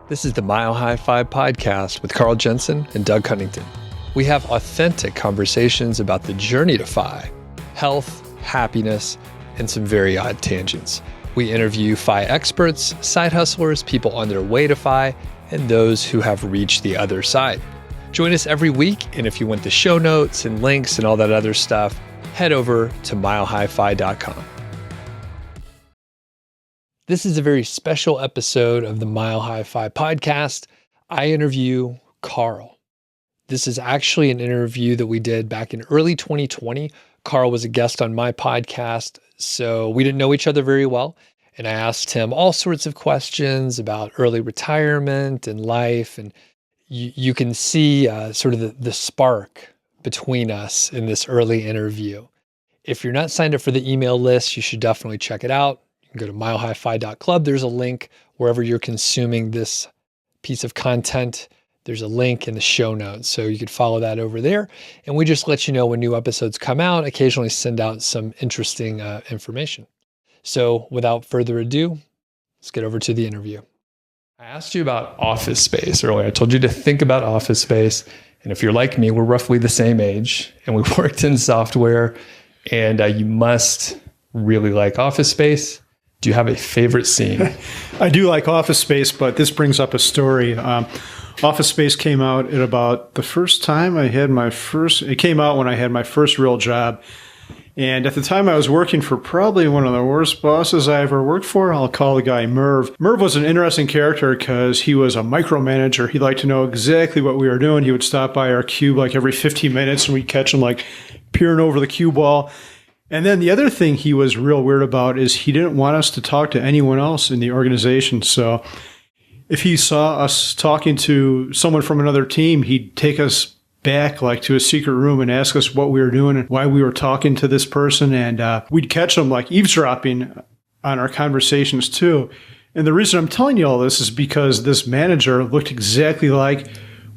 This is the MHFi podcast with Carl Jensen and Doug Cunnington. We have authentic conversations about the journey to Fi, health, happiness, and some very odd tangents. We interview Fi experts, side hustlers, people on their way to Fi, and those who have reached the other side. Join us every week, and if you want the show notes and links and all that other stuff, head over to milehfi.com. This is a very special episode of the MHFi podcast. I interview Carl. This is actually an interview that we did back in early 2020. Carl was a guest on my podcast, so we didn't know each other very well. And I asked him all sorts of questions about early retirement and life. And you can see sort of the spark between us in this early interview. If you're not signed up for the email list, you should definitely check it out. You can go to milehfi.club. There's a link wherever you're consuming this piece of content. There's a link in the show notes, so you could follow that over there. And we just let you know when new episodes come out, occasionally send out some interesting information. So without further ado, let's get over to the interview. I asked you about office space earlier. I told you to think about office space. And if you're like me, we're roughly the same age and we worked in software, and you must really like office space. Do you have a favorite scene? I do like Office Space, but this brings up a story. Office Space came out at about the first time it came out when I had my first real job. And at the time I was working for probably one of the worst bosses I ever worked for. I'll call the guy Merv. Merv was an interesting character because he was a micromanager. He liked to know exactly what we were doing. He would stop by our cube like every 15 minutes and we'd catch him like peering over the cue ball. And then the other thing he was real weird about is he didn't want us to talk to anyone else in the organization. So if he saw us talking to someone from another team, he'd take us back like to a secret room and ask us what we were doing and why we were talking to this person. And we'd catch him like eavesdropping on our conversations too. And the reason I'm telling you all this is because this manager looked exactly like,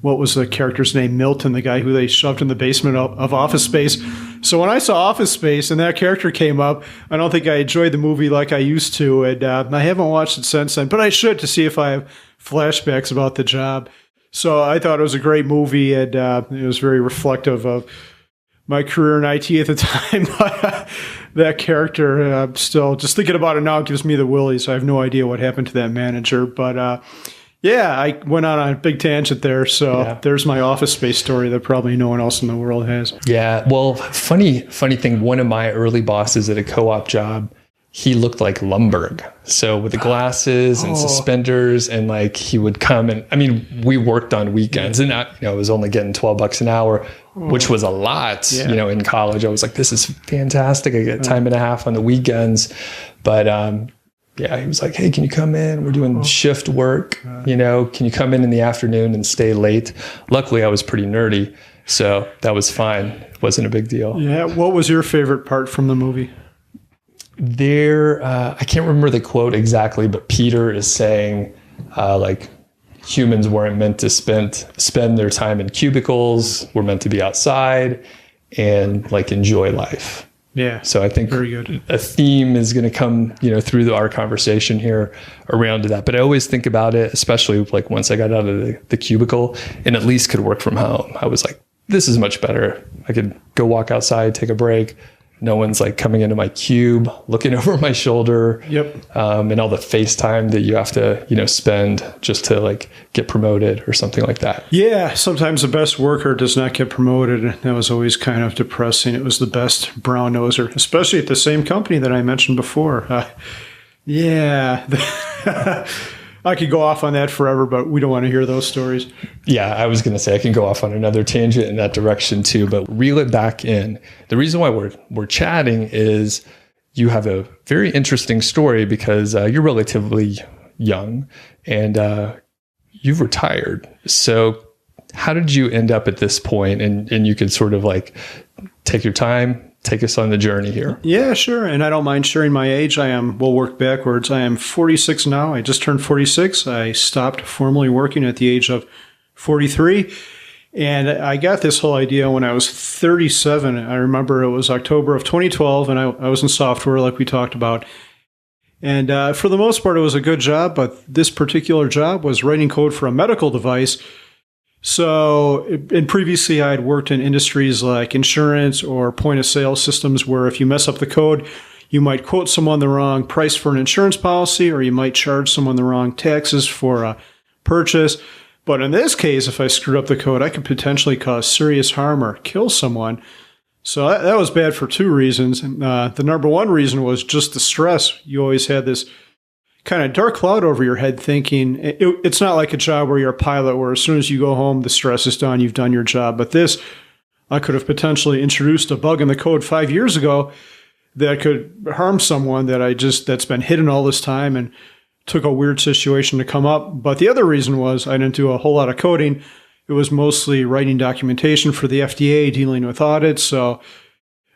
what was the character's name? Milton, the guy who they shoved in the basement of Office Space. So when I saw Office Space and that character came up, I don't think I enjoyed the movie like I used to. And I haven't watched it since then, but I should to see if I have flashbacks about the job. So I thought it was a great movie, and it was very reflective of my career in IT at the time. That character, still just thinking about it now, gives me the willies. I have no idea what happened to that manager, but yeah, I went on a big tangent there. So There's my Office Space story that probably no one else in the world has. Yeah. Well, funny thing, one of my early bosses at a co-op job, he looked like Lumberg. So with the glasses and suspenders, and like he would come and, I mean, we worked on weekends and I was only getting $12 an hour, which was a lot, in college. I was like, this is fantastic. I get time and a half on the weekends. But, he was like, hey, can you come in? We're doing shift work. Can you come in the afternoon and stay late? Luckily, I was pretty nerdy, so that was fine. It wasn't a big deal. Yeah. What was your favorite part from the movie? I can't remember the quote exactly, but Peter is saying, like, humans weren't meant to spend their time in cubicles. We're meant to be outside and like enjoy life. Yeah. So I think very good. A theme is going to come, through our conversation here around that. But I always think about it, especially like once I got out of the cubicle and at least could work from home. I was like, this is much better. I could go walk outside, take a break. No one's like coming into my cube, looking over my shoulder. Yep. And all the FaceTime that you have to, spend just to like get promoted or something like that. Yeah. Sometimes the best worker does not get promoted. That was always kind of depressing. It was the best brown noser, especially at the same company that I mentioned before. I could go off on that forever, but we don't want to hear those stories. Yeah, I was going to say I can go off on another tangent in that direction too, but reel it back in. The reason why we're chatting is you have a very interesting story because you're relatively young and you've retired. So how did you end up at this point? And you could sort of like take your time, take us on the journey here. Yeah, sure. And I don't mind sharing my age. We'll work backwards. I am 46 now. I just turned 46. I stopped formally working at the age of 43. And I got this whole idea when I was 37. I remember it was October of 2012, and I was in software like we talked about. And for the most part, it was a good job, but this particular job was writing code for a medical device. So, and previously I had worked in industries like insurance or point of sale systems where if you mess up the code, you might quote someone the wrong price for an insurance policy, or you might charge someone the wrong taxes for a purchase. But in this case, if I screwed up the code, I could potentially cause serious harm or kill someone. So that was bad for two reasons. And the number one reason was just the stress. You always had this kind of dark cloud over your head thinking it's not like a job where you're a pilot where as soon as you go home, the stress is done, you've done your job. But this, I could have potentially introduced a bug in the code 5 years ago that could harm someone that's been hidden all this time and took a weird situation to come up. But the other reason was I didn't do a whole lot of coding. It was mostly writing documentation for the FDA, dealing with audits. So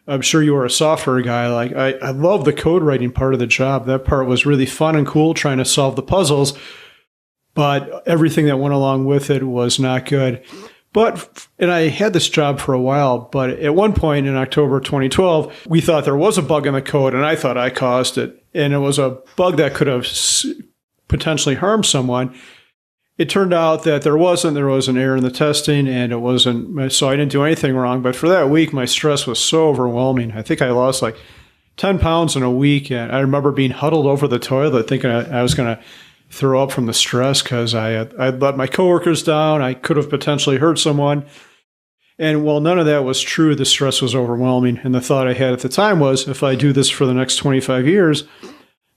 I'm sure you were a software guy. Like I love the code writing part of the job. That part was really fun and cool, trying to solve the puzzles. But everything that went along with it was not good. And I had this job for a while, but at one point in October 2012, we thought there was a bug in the code, and I thought I caused it. And it was a bug that could have potentially harmed someone. It turned out that there was an error in the testing, and it wasn't, so I didn't do anything wrong. But for that week, my stress was so overwhelming. I think I lost like 10 pounds in a week. And I remember being huddled over the toilet thinking I was going to throw up from the stress because I'd let my coworkers down. I could have potentially hurt someone. And while none of that was true, the stress was overwhelming. And the thought I had at the time was, if I do this for the next 25 years,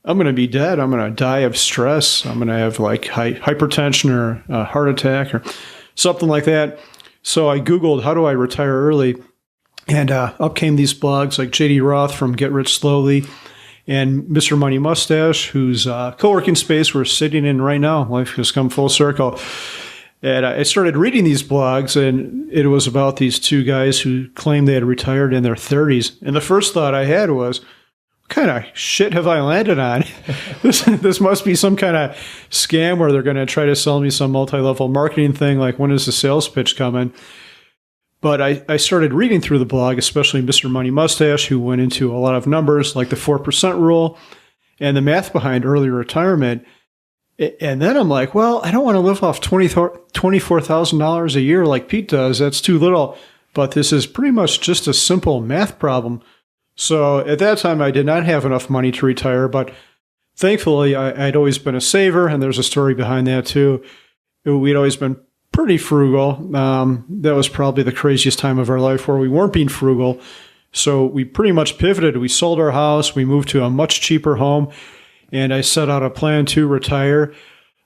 I'm going to be dead. I'm going to die of stress. I'm going to have like hypertension or a heart attack or something like that. So I Googled, how do I retire early? And up came these blogs like J.D. Roth from Get Rich Slowly and Mr. Money Mustache, whose co-working space we're sitting in right now. Life has come full circle. And I started reading these blogs, and it was about these two guys who claimed they had retired in their 30s. And the first thought I had was, what kind of shit have I landed on? This must be some kind of scam where they're going to try to sell me some multi-level marketing thing, like when is the sales pitch coming? But I started reading through the blog, especially Mr. Money Mustache, who went into a lot of numbers like the 4% rule and the math behind early retirement. And then I'm like, well, I don't want to live off $24,000 a year like Pete does. That's too little. But this is pretty much just a simple math problem. So at that time, I did not have enough money to retire. But thankfully, I'd always been a saver. And there's a story behind that, too. We'd always been pretty frugal. That was probably the craziest time of our life where we weren't being frugal. So we pretty much pivoted. We sold our house. We moved to a much cheaper home. And I set out a plan to retire.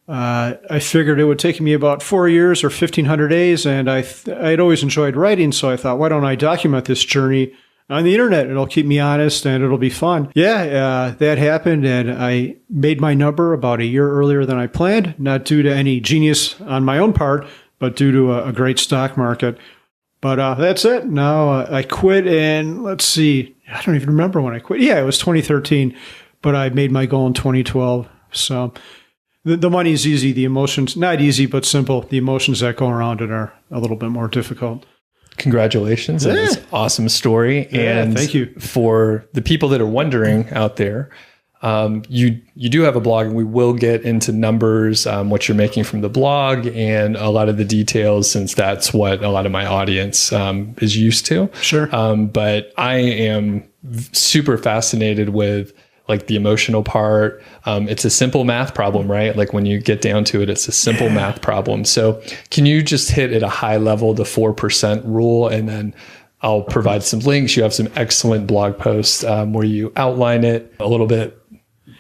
I figured it would take me about 4 years or 1,500 days. And I'd always enjoyed writing. So I thought, why don't I document this journey on the internet? It'll keep me honest and it'll be fun. Yeah, that happened. And I made my number about a year earlier than I planned, not due to any genius on my own part, but due to a great stock market. But that's it. Now I quit in, let's see, I don't even remember when I quit. Yeah, it was 2013. But I made my goal in 2012. So the money's easy. The emotions, not easy, but simple. The emotions that go around it are a little bit more difficult. Congratulations on this awesome story. Yeah, and thank you. For the people that are wondering out there, you do have a blog, and we will get into numbers, what you're making from the blog, and a lot of the details, since that's what a lot of my audience is used to. Sure. But I am super fascinated with like the emotional part. It's a simple math problem, right? Like when you get down to it, it's a simple math problem. So can you just hit at a high level the 4% rule, and then I'll provide some links. You have some excellent blog posts where you outline it a little bit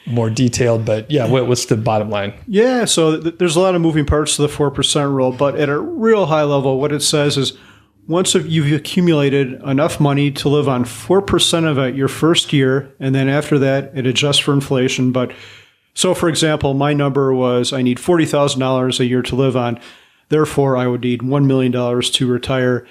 more detailed, but yeah, what's the bottom line? Yeah, so there's a lot of moving parts to the 4% rule, but at a real high level, what it says is once you've accumulated enough money to live on 4% of it your first year, and then after that, it adjusts for inflation. But so, for example, my number was I need $40,000 a year to live on. Therefore, I would need $1 million to retire.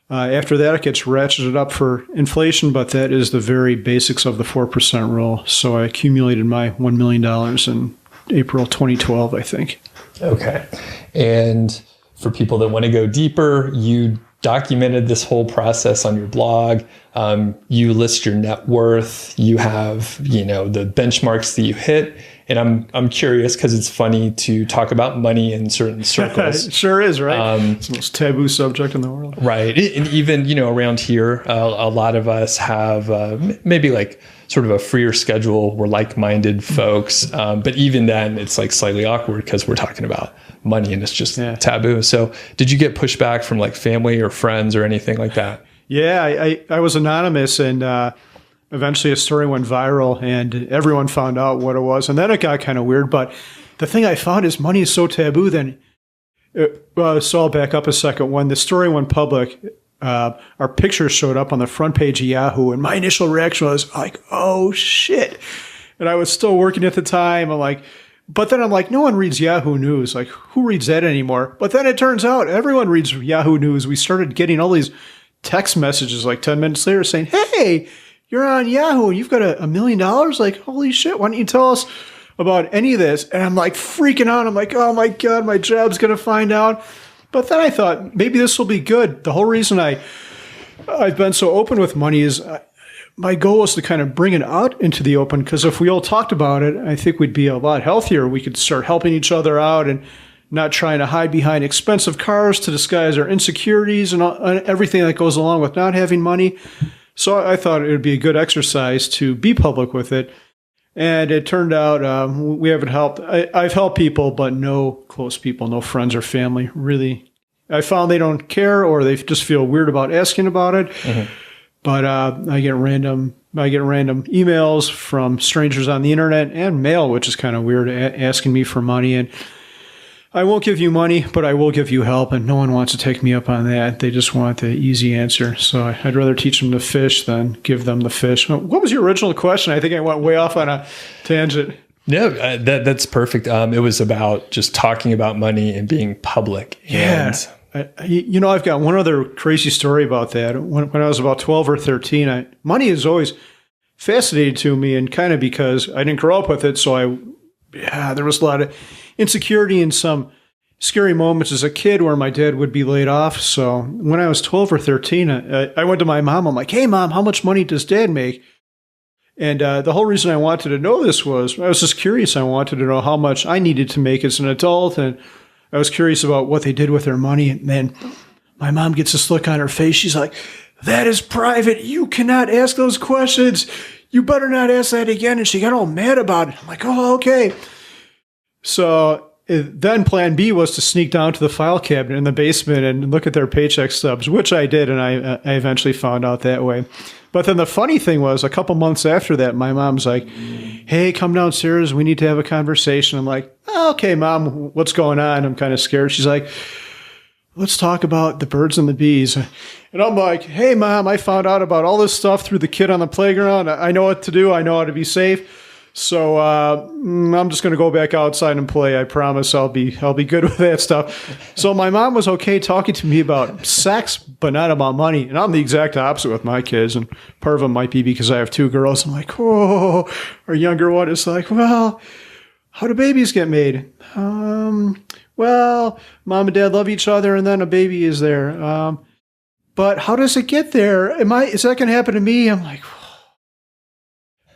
After that, it gets ratcheted up for inflation, but that is the very basics of the 4% rule. So I accumulated my $1 million in April 2012, I think. Okay. And for people that want to go deeper, you documented this whole process on your blog. You list your net worth. You have, the benchmarks that you hit. And I'm curious because it's funny to talk about money in certain circles. It sure is, right? It's the most taboo subject in the world. Right. And even, around here, a lot of us have maybe like sort of a freer schedule. We're like-minded folks. But even then, it's like slightly awkward because we're talking about money and it's just taboo. So did you get pushback from like family or friends or anything like that? Yeah, I was anonymous, and eventually a story went viral and everyone found out what it was. And then it got kind of weird. But the thing I found is money is so taboo. So I'll back up a second. When the story went public, our picture showed up on the front page of Yahoo. And my initial reaction was like, oh, shit. And I was still working at the time. But then I'm like, no one reads Yahoo News. Like, who reads that anymore? But then it turns out everyone reads Yahoo News. We started getting all these text messages like 10 minutes later saying, hey, you're on Yahoo and you've got $1 million. Like, holy shit, why don't you tell us about any of this? And I'm like freaking out. I'm like, oh my God, my job's going to find out. But then I thought maybe this will be good. The whole reason I've been so open with money is my goal was to kind of bring it out into the open, because if we all talked about it, I think we'd be a lot healthier. We could start helping each other out and not trying to hide behind expensive cars to disguise our insecurities and everything that goes along with not having money. So I thought it would be a good exercise to be public with it. And it turned out we haven't helped. I've helped people, but no close people, no friends or family, really. I found they don't care or they just feel weird about asking about it. Mm-hmm. But I get random emails from strangers on the internet and mail, which is kind of weird, asking me for money. And I won't give you money, but I will give you help, and no one wants to take me up on that. They just want the easy answer. So I'd rather teach them to fish than give them the fish. What was your original question? I think I went way off on a tangent. No, that's perfect. It was about just talking about money and being public. Yeah. I've got one other crazy story about that. When I was about 12 or 13, money is always fascinated to me, and kind of because I didn't grow up with it, so there was a lot of insecurity and some scary moments as a kid where my dad would be laid off. So when I was 12 or 13, I went to my mom. I'm like, hey, Mom, how much money does Dad make? And the whole reason I wanted to know this was I was just curious. I wanted to know how much I needed to make as an adult. And I was curious about what they did with their money. And then my mom gets this look on her face. She's like, that is private. You cannot ask those questions. You better not ask that again. And she got all mad about it. I'm like, oh, okay. So then plan B was to sneak down to the file cabinet in the basement and look at their paycheck stubs, which I did, and I eventually found out that way. But then the funny thing was, a couple months after that, my mom's like, hey, come downstairs. We need to have a conversation. I'm like, oh, okay, Mom, what's going on? I'm kind of scared. She's like, let's talk about the birds and the bees. And I'm like, hey, Mom, I found out about all this stuff through the kid on the playground. I know what to do. I know how to be safe. So I'm just going to go back outside and play. I promise I'll be good with that stuff. So my mom was okay talking to me about sex, but not about money. And I'm the exact opposite with my kids. And part of it might be because I have two girls. I'm like, oh, our younger one is like, well, how do babies get made? Well, Mom and Dad love each other, and then a baby is there. But how does it get there? Is that going to happen to me? I'm like,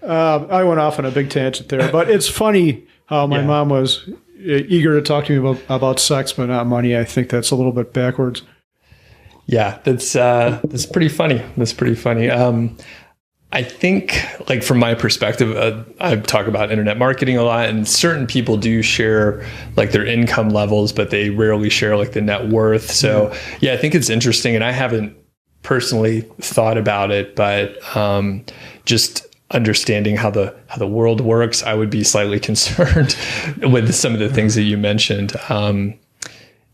I went off on a big tangent there, but it's funny how my mom was eager to talk to me about sex, but not money. I think that's a little bit backwards. Yeah, that's pretty funny. That's pretty funny. I think, like, from my perspective, I talk about internet marketing a lot, and certain people do share like their income levels, but they rarely share like the net worth. So yeah, I think it's interesting, and I haven't personally thought about it, but just understanding how the world works, I would be slightly concerned with some of the things that you mentioned.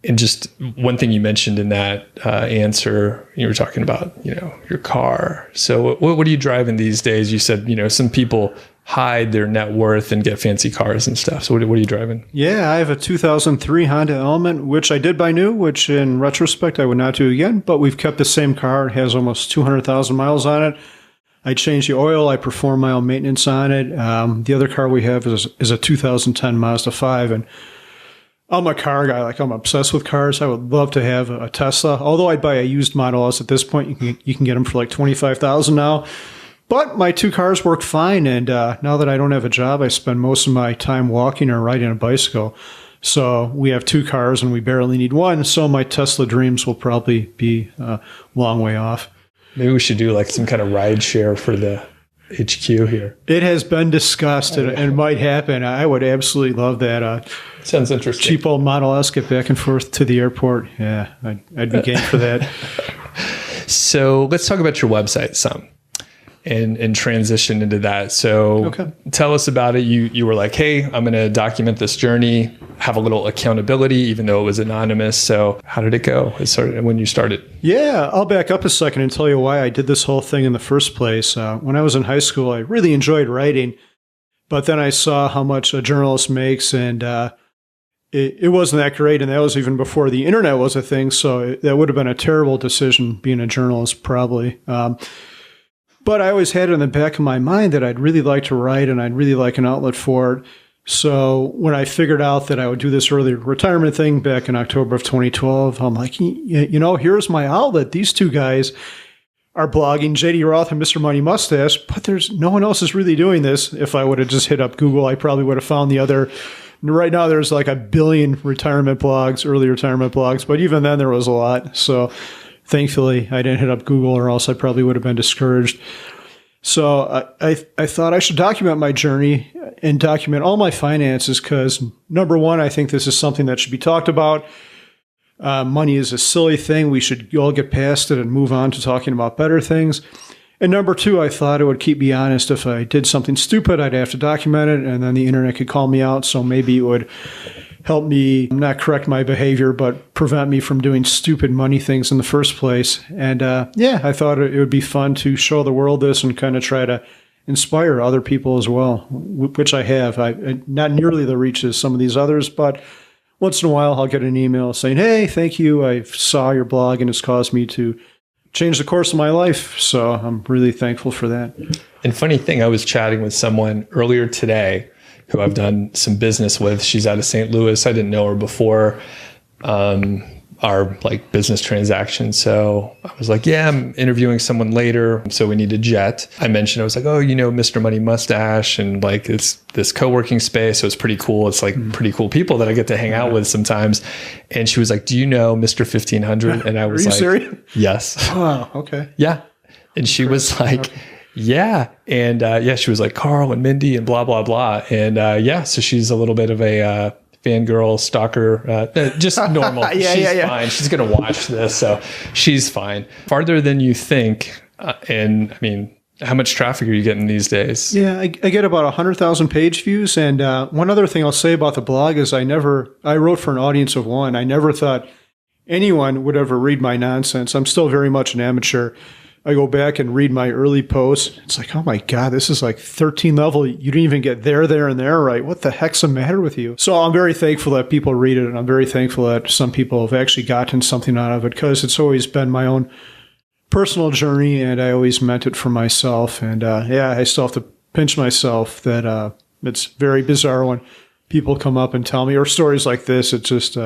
And just one thing you mentioned in that answer, you were talking about, your car. So what are you driving these days? You said, some people hide their net worth and get fancy cars and stuff. So what are you driving? Yeah, I have a 2003 Honda Element, which I did buy new, which in retrospect I would not do again, but we've kept the same car. It has almost 200,000 miles on it. I change the oil. I perform my own maintenance on it. The other car we have is a 2010 Mazda 5, and I'm a car guy. Like, I'm obsessed with cars. I would love to have a Tesla. Although I'd buy a used Model S at this point. You can get them for like $25,000 now. But my two cars work fine. And now that I don't have a job, I spend most of my time walking or riding a bicycle. So we have two cars and we barely need one. So my Tesla dreams will probably be a long way off. Maybe we should do like some kind of ride share for the HQ here. It has been discussed and it might happen. I would absolutely love that. Sounds interesting. Cheap old Model S, get back and forth to the airport. Yeah, I'd be game for that. So let's talk about your website some and transition into that. So Tell us about it. You were like, hey, I'm going to document this journey, have a little accountability, even though it was anonymous. So how did it go when you started? Yeah, I'll back up a second and tell you why I did this whole thing in the first place. When I was in high school, I really enjoyed writing, but then I saw how much a journalist makes and it wasn't that great. And that was even before the internet was a thing. So that would have been a terrible decision being a journalist, probably. But I always had it in the back of my mind that I'd really like to write and I'd really like an outlet for it. So when I figured out that I would do this early retirement thing back in October of 2012, I'm like, here's my outlet. These two guys are blogging, JD Roth and Mr. Money Mustache, but there's no one else is really doing this. If I would have just hit up Google, I probably would have found the other. Right now, there's like 1 billion retirement blogs, early retirement blogs, but even then there was a lot. So thankfully, I didn't hit up Google or else I probably would have been discouraged. So I thought I should document my journey and document all my finances because, number one, I think this is something that should be talked about. Money is a silly thing. We should all get past it and move on to talking about better things. And number two, I thought it would keep me honest. If I did something stupid, I'd have to document it, and then the internet could call me out. So maybe it would help me not correct my behavior, but prevent me from doing stupid money things in the first place. And I thought it would be fun to show the world this and kind of try to inspire other people as well, which I have. Not nearly the reach as some of these others, but once in a while I'll get an email saying, hey, thank you. I saw your blog and it's caused me to change the course of my life. So I'm really thankful for that. And funny thing, I was chatting with someone earlier today who I've done some business with. She's out of St. Louis. I didn't know her before our like business transaction. So I was like, yeah, I'm interviewing someone later. So we need a jet. I mentioned, I was like, oh, Mr. Money Mustache and like it's this co-working space. So it's pretty cool. It's like pretty cool people that I get to hang out with sometimes. And she was like, do you know Mr. 1500? And I was like, are you serious? Yes. Oh, okay. Yeah. And she was like, yeah. And she was like, Carl and Mindy and blah, blah, blah. And so she's a little bit of a fangirl, stalker, just normal. She's fine. She's going to watch this. So she's fine. Farther than you think. And I mean, how much traffic are you getting these days? Yeah, I get about 100,000 page views. And one other thing I'll say about the blog is I wrote for an audience of one. I never thought anyone would ever read my nonsense. I'm still very much an amateur. I go back and read my early posts. It's like, oh my God, this is like 13 level. You didn't even get there, and there right. What the heck's the matter with you? So I'm very thankful that people read it. And I'm very thankful that some people have actually gotten something out of it because it's always been my own personal journey. And I always meant it for myself. And I still have to pinch myself that it's very bizarre when people come up and tell me, or stories like this. It's just,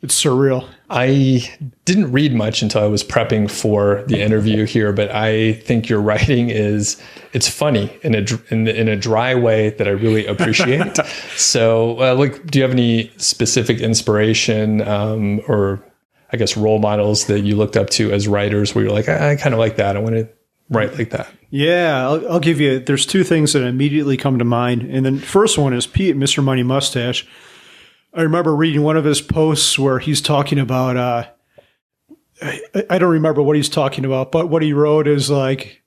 it's surreal. I didn't read much until I was prepping for the interview here, but I think your writing it's funny in a dry way that I really appreciate. So, do you have any specific inspiration or I guess role models that you looked up to as writers where you're like, I kind of like that. I want to write like that? Yeah, I'll give you. There's two things that immediately come to mind, and the first one is Pete, Mr. Money Mustache. I remember reading one of his posts where he's talking about, I don't remember what he's talking about, but what he wrote is like,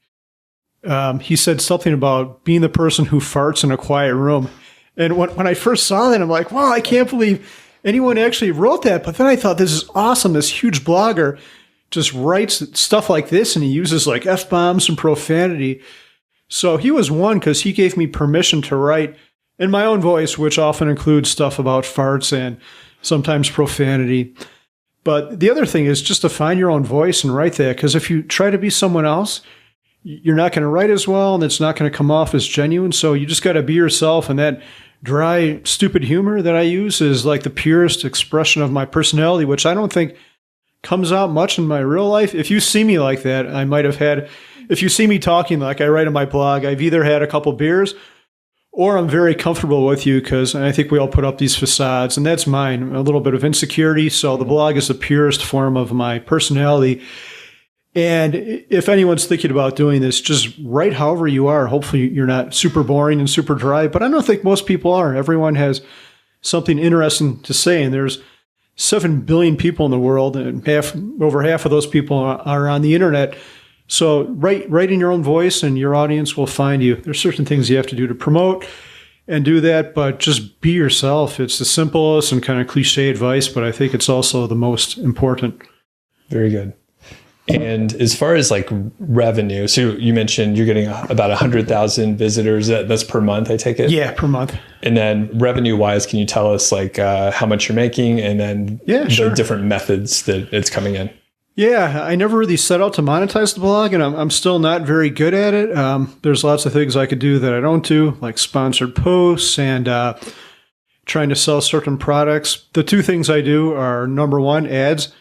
he said something about being the person who farts in a quiet room. And when I first saw that, I'm like, wow, I can't believe anyone actually wrote that. But then I thought, this is awesome. This huge blogger just writes stuff like this and he uses like F-bombs and profanity. So he was one because he gave me permission to write in my own voice, which often includes stuff about farts and sometimes profanity. But the other thing is just to find your own voice and write that, because if you try to be someone else, you're not going to write as well and it's not going to come off as genuine. So you just got to be yourself, and that dry, stupid humor that I use is like the purest expression of my personality, which I don't think comes out much in my real life. If you see me like that, I might have had, if you see me talking like I write in my blog, I've either had a couple beers or I'm very comfortable with you because I think we all put up these facades, and that's mine, a little bit of insecurity. So the blog is the purest form of my personality. And if anyone's thinking about doing this, just write however you are. Hopefully you're not super boring and super dry, but I don't think most people are. Everyone has something interesting to say, and there's 7 billion people in the world, and over half of those people are on the internet. So write in your own voice, and your audience will find you. There's certain things you have to do to promote and do that, but just be yourself. It's the simplest and kind of cliche advice, but I think it's also the most important. Very good. And as far as like revenue, so you mentioned you're getting about 100,000 visitors. That's per month, I take it? Yeah, per month. And then revenue wise, can you tell us like how much you're making and then the different methods that it's coming in? Yeah, I never really set out to monetize the blog, and I'm still not very good at it. There's lots of things I could do that I don't do, like sponsored posts and trying to sell certain products. The two things I do are, number one, ads,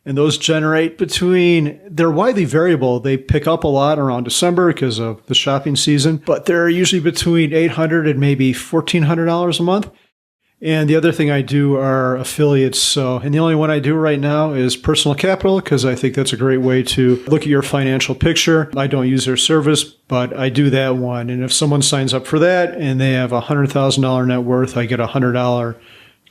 and those generate they're widely variable. They pick up a lot around December because of the shopping season, but they're usually between $800 and maybe $1,400 a month. And the other thing I do are affiliates. And the only one I do right now is Personal Capital, because I think that's a great way to look at your financial picture. I don't use their service, but I do that one. And if someone signs up for that and they have $100,000 net worth, I get a $100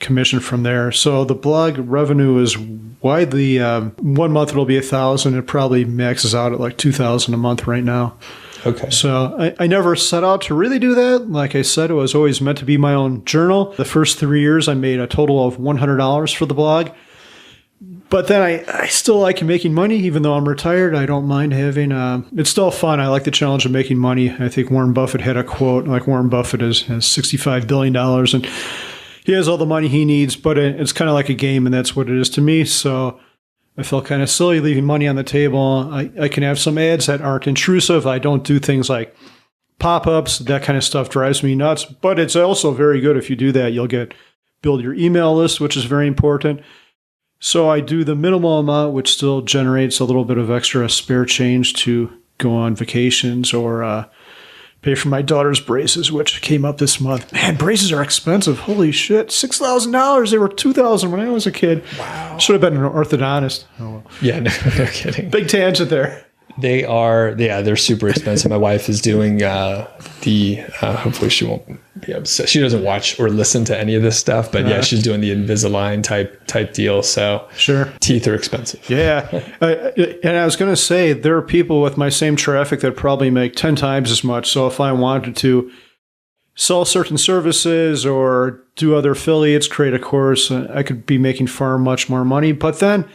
commission from there. So the blog revenue is widely, 1 month it'll be $1,000. It probably maxes out at like $2,000 a month right now. Okay. So I never set out to really do that. Like I said, it was always meant to be my own journal. The first 3 years, I made a total of $100 for the blog. But then I still like making money, even though I'm retired. I don't mind having, it's still fun. I like the challenge of making money. I think Warren Buffett had a quote, like Warren Buffett has $65 billion and he has all the money he needs, but it's kind of like a game, and that's what it is to me. So I felt kind of silly leaving money on the table. I can have some ads that aren't intrusive. I don't do things like pop-ups. That kind of stuff drives me nuts. But it's also very good if you do that. You'll build your email list, which is very important. So I do the minimal amount, which still generates a little bit of extra spare change to go on vacations or pay for my daughter's braces, which came up this month. Man, braces are expensive. Holy shit. $6,000. They were $2,000 when I was a kid. Wow. Should have been an orthodontist. Oh, well. Yeah, no kidding. Big tangent there. They're super expensive. My wife is doing hopefully she won't be upset. She doesn't watch or listen to any of this stuff, but yeah, she's doing the Invisalign type deal. So sure, teeth are expensive. Yeah. And I was going to say, there are people with my same traffic that probably make 10 times as much. So if I wanted to sell certain services or do other affiliates, create a course, I could be making far much more money. But then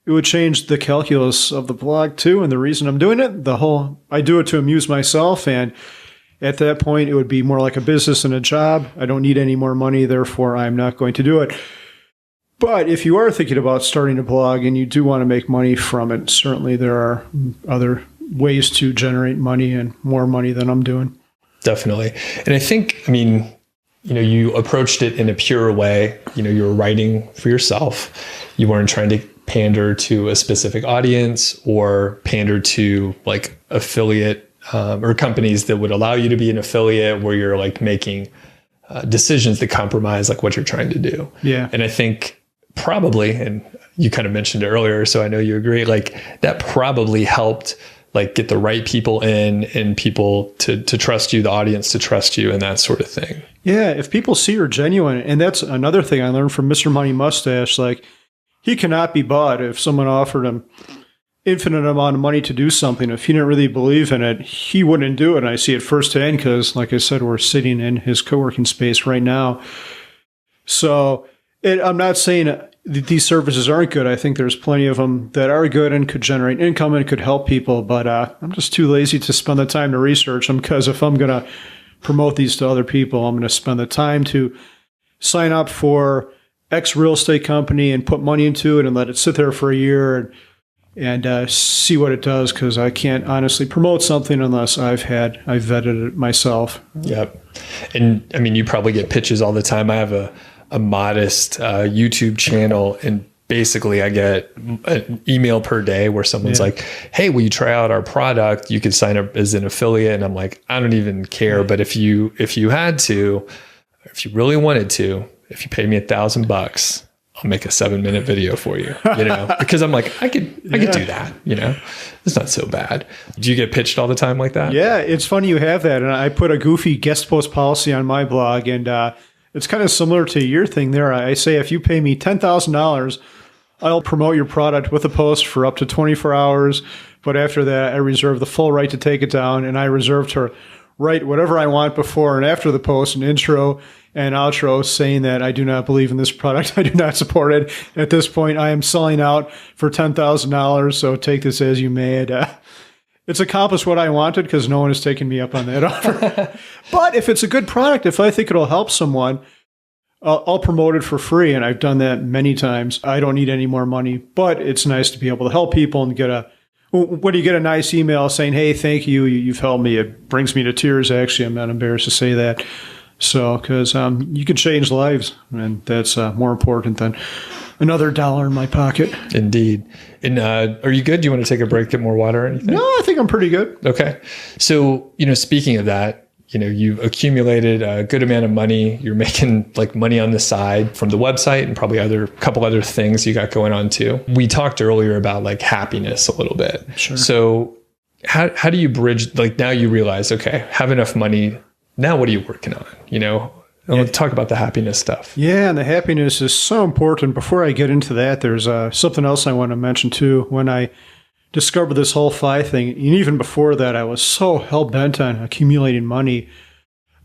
it would change the calculus of the blog too. And the reason I'm doing it, I do it to amuse myself. And at that point, it would be more like a business and a job. I don't need any more money. Therefore, I'm not going to do it. But if you are thinking about starting a blog and you do want to make money from it, certainly there are other ways to generate money and more money than I'm doing. Definitely. And I think, you approached it in a pure way. You were writing for yourself. You weren't trying to pander to a specific audience or pander to like affiliate or companies that would allow you to be an affiliate where you're like making decisions that compromise like what you're trying to do. Yeah. And I think probably, and you kind of mentioned it earlier, so I know you agree, like that probably helped like get the right people in and people to trust you, the audience to trust you and that sort of thing. Yeah. If people see you're genuine, and that's another thing I learned from Mr. Money Mustache, like he cannot be bought. If someone offered him infinite amount of money to do something, if he didn't really believe in it, he wouldn't do it. And I see it firsthand because, like I said, we're sitting in his co-working space right now. So I'm not saying that these services aren't good. I think there's plenty of them that are good and could generate income and could help people. But I'm just too lazy to spend the time to research them, because if I'm going to promote these to other people, I'm going to spend the time to sign up for X real estate company and put money into it and let it sit there for a year. And and see what it does, because I can't honestly promote something unless I've vetted it myself. Yep. And I mean, you probably get pitches all the time. I have a modest YouTube channel, and basically I get an email per day where someone's like, hey, will you try out our product? You could sign up as an affiliate. And I'm like, I don't even care. But if you had to, if you really wanted to, if you paid me $1,000, I'll make a 7-minute video for you, because I'm like, I could do that, it's not so bad. Do you get pitched all the time like that? Yeah, it's funny you have that. And I put a goofy guest post policy on my blog, and it's kind of similar to your thing there. I say, if you pay me $10,000, I'll promote your product with a post for up to 24 hours. But after that, I reserve the full right to take it down, and I reserve to write whatever I want before and after the post, an intro and outro saying that I do not believe in this product. I do not support it. At this point, I am selling out for $10,000. So take this as you may. It's accomplished what I wanted, because no one has taken me up on that offer. But if it's a good product, if I think it'll help someone, I'll promote it for free. And I've done that many times. I don't need any more money, but it's nice to be able to help people and when you get a nice email saying, hey, thank you, you've helped me. It brings me to tears. Actually, I'm not embarrassed to say that. So, because you can change lives, and that's more important than another dollar in my pocket. Indeed. And are you good? Do you want to take a break, get more water or anything? No, I think I'm pretty good. Okay. So, speaking of that, you've accumulated a good amount of money. You're making money on the side from the website and probably a couple other things you got going on too. We talked earlier about happiness a little bit. Sure. So how do you bridge, now you realize, okay, have enough money. Now what are you working on? Let's talk about the happiness stuff. Yeah, and the happiness is so important. Before I get into that, there's something else I want to mention too. When I discovered this whole FI thing, and even before that, I was so hell-bent on accumulating money.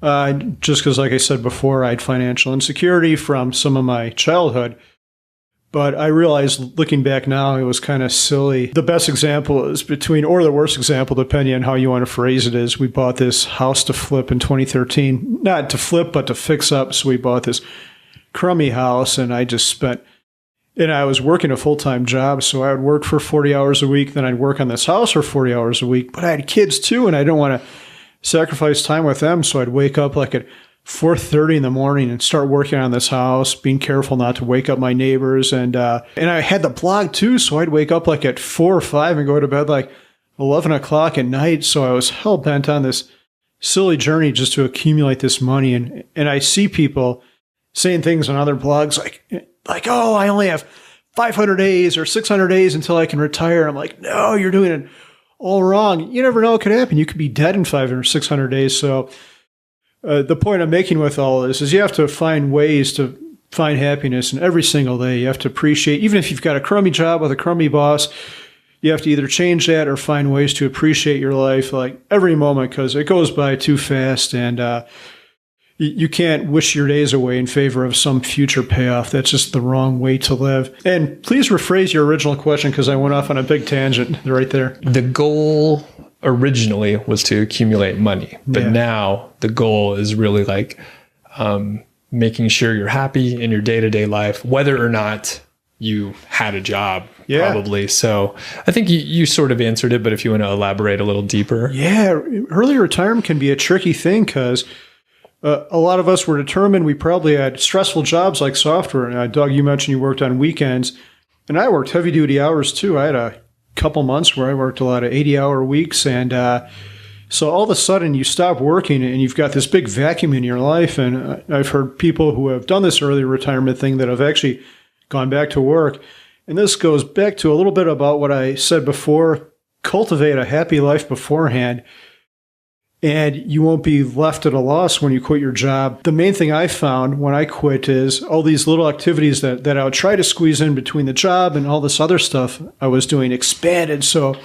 Just because, like I said before, I had financial insecurity from some of my childhood. But I realized, looking back now, it was kind of silly. The best example is or the worst example, depending on how you want to phrase it, is we bought this house to flip in 2013. Not to flip, but to fix up. So we bought this crummy house, and I was working a full-time job, so I would work for 40 hours a week, then I'd work on this house for 40 hours a week. But I had kids too, and I didn't want to sacrifice time with them, so I'd wake up at 4:30 in the morning and start working on this house, being careful not to wake up my neighbors. And I had the blog too, so I'd wake up at 4 or 5 and go to bed 11 o'clock at night. So I was hell-bent on this silly journey just to accumulate this money. And I see people saying things on other blogs oh, I only have 500 days or 600 days until I can retire. I'm like, no, you're doing it all wrong. You never know what could happen. You could be dead in 500 or 600 days. So the point I'm making with all this is you have to find ways to find happiness in every single day. You have to appreciate, even if you've got a crummy job with a crummy boss, you have to either change that or find ways to appreciate your life every moment, because it goes by too fast, and you can't wish your days away in favor of some future payoff. That's just the wrong way to live. And please rephrase your original question, because I went off on a big tangent right there. The goal originally was to accumulate money, but now the goal is really making sure you're happy in your day-to-day life, whether or not you had a job, probably. So I think you sort of answered it, but if you want to elaborate a little deeper. Yeah, early retirement can be a tricky thing, because a lot of us were determined. We probably had stressful jobs like software. And Doug, you mentioned you worked on weekends, and I worked heavy-duty hours too. I had a couple months where I worked a lot of 80-hour weeks, and so all of a sudden you stop working and you've got this big vacuum in your life. And I've heard people who have done this early retirement thing that have actually gone back to work. And this goes back to a little bit about what I said before. Cultivate a happy life beforehand, and you won't be left at a loss when you quit your job. The main thing I found when I quit is all these little activities that I would try to squeeze in between the job and all this other stuff I was doing expanded. So,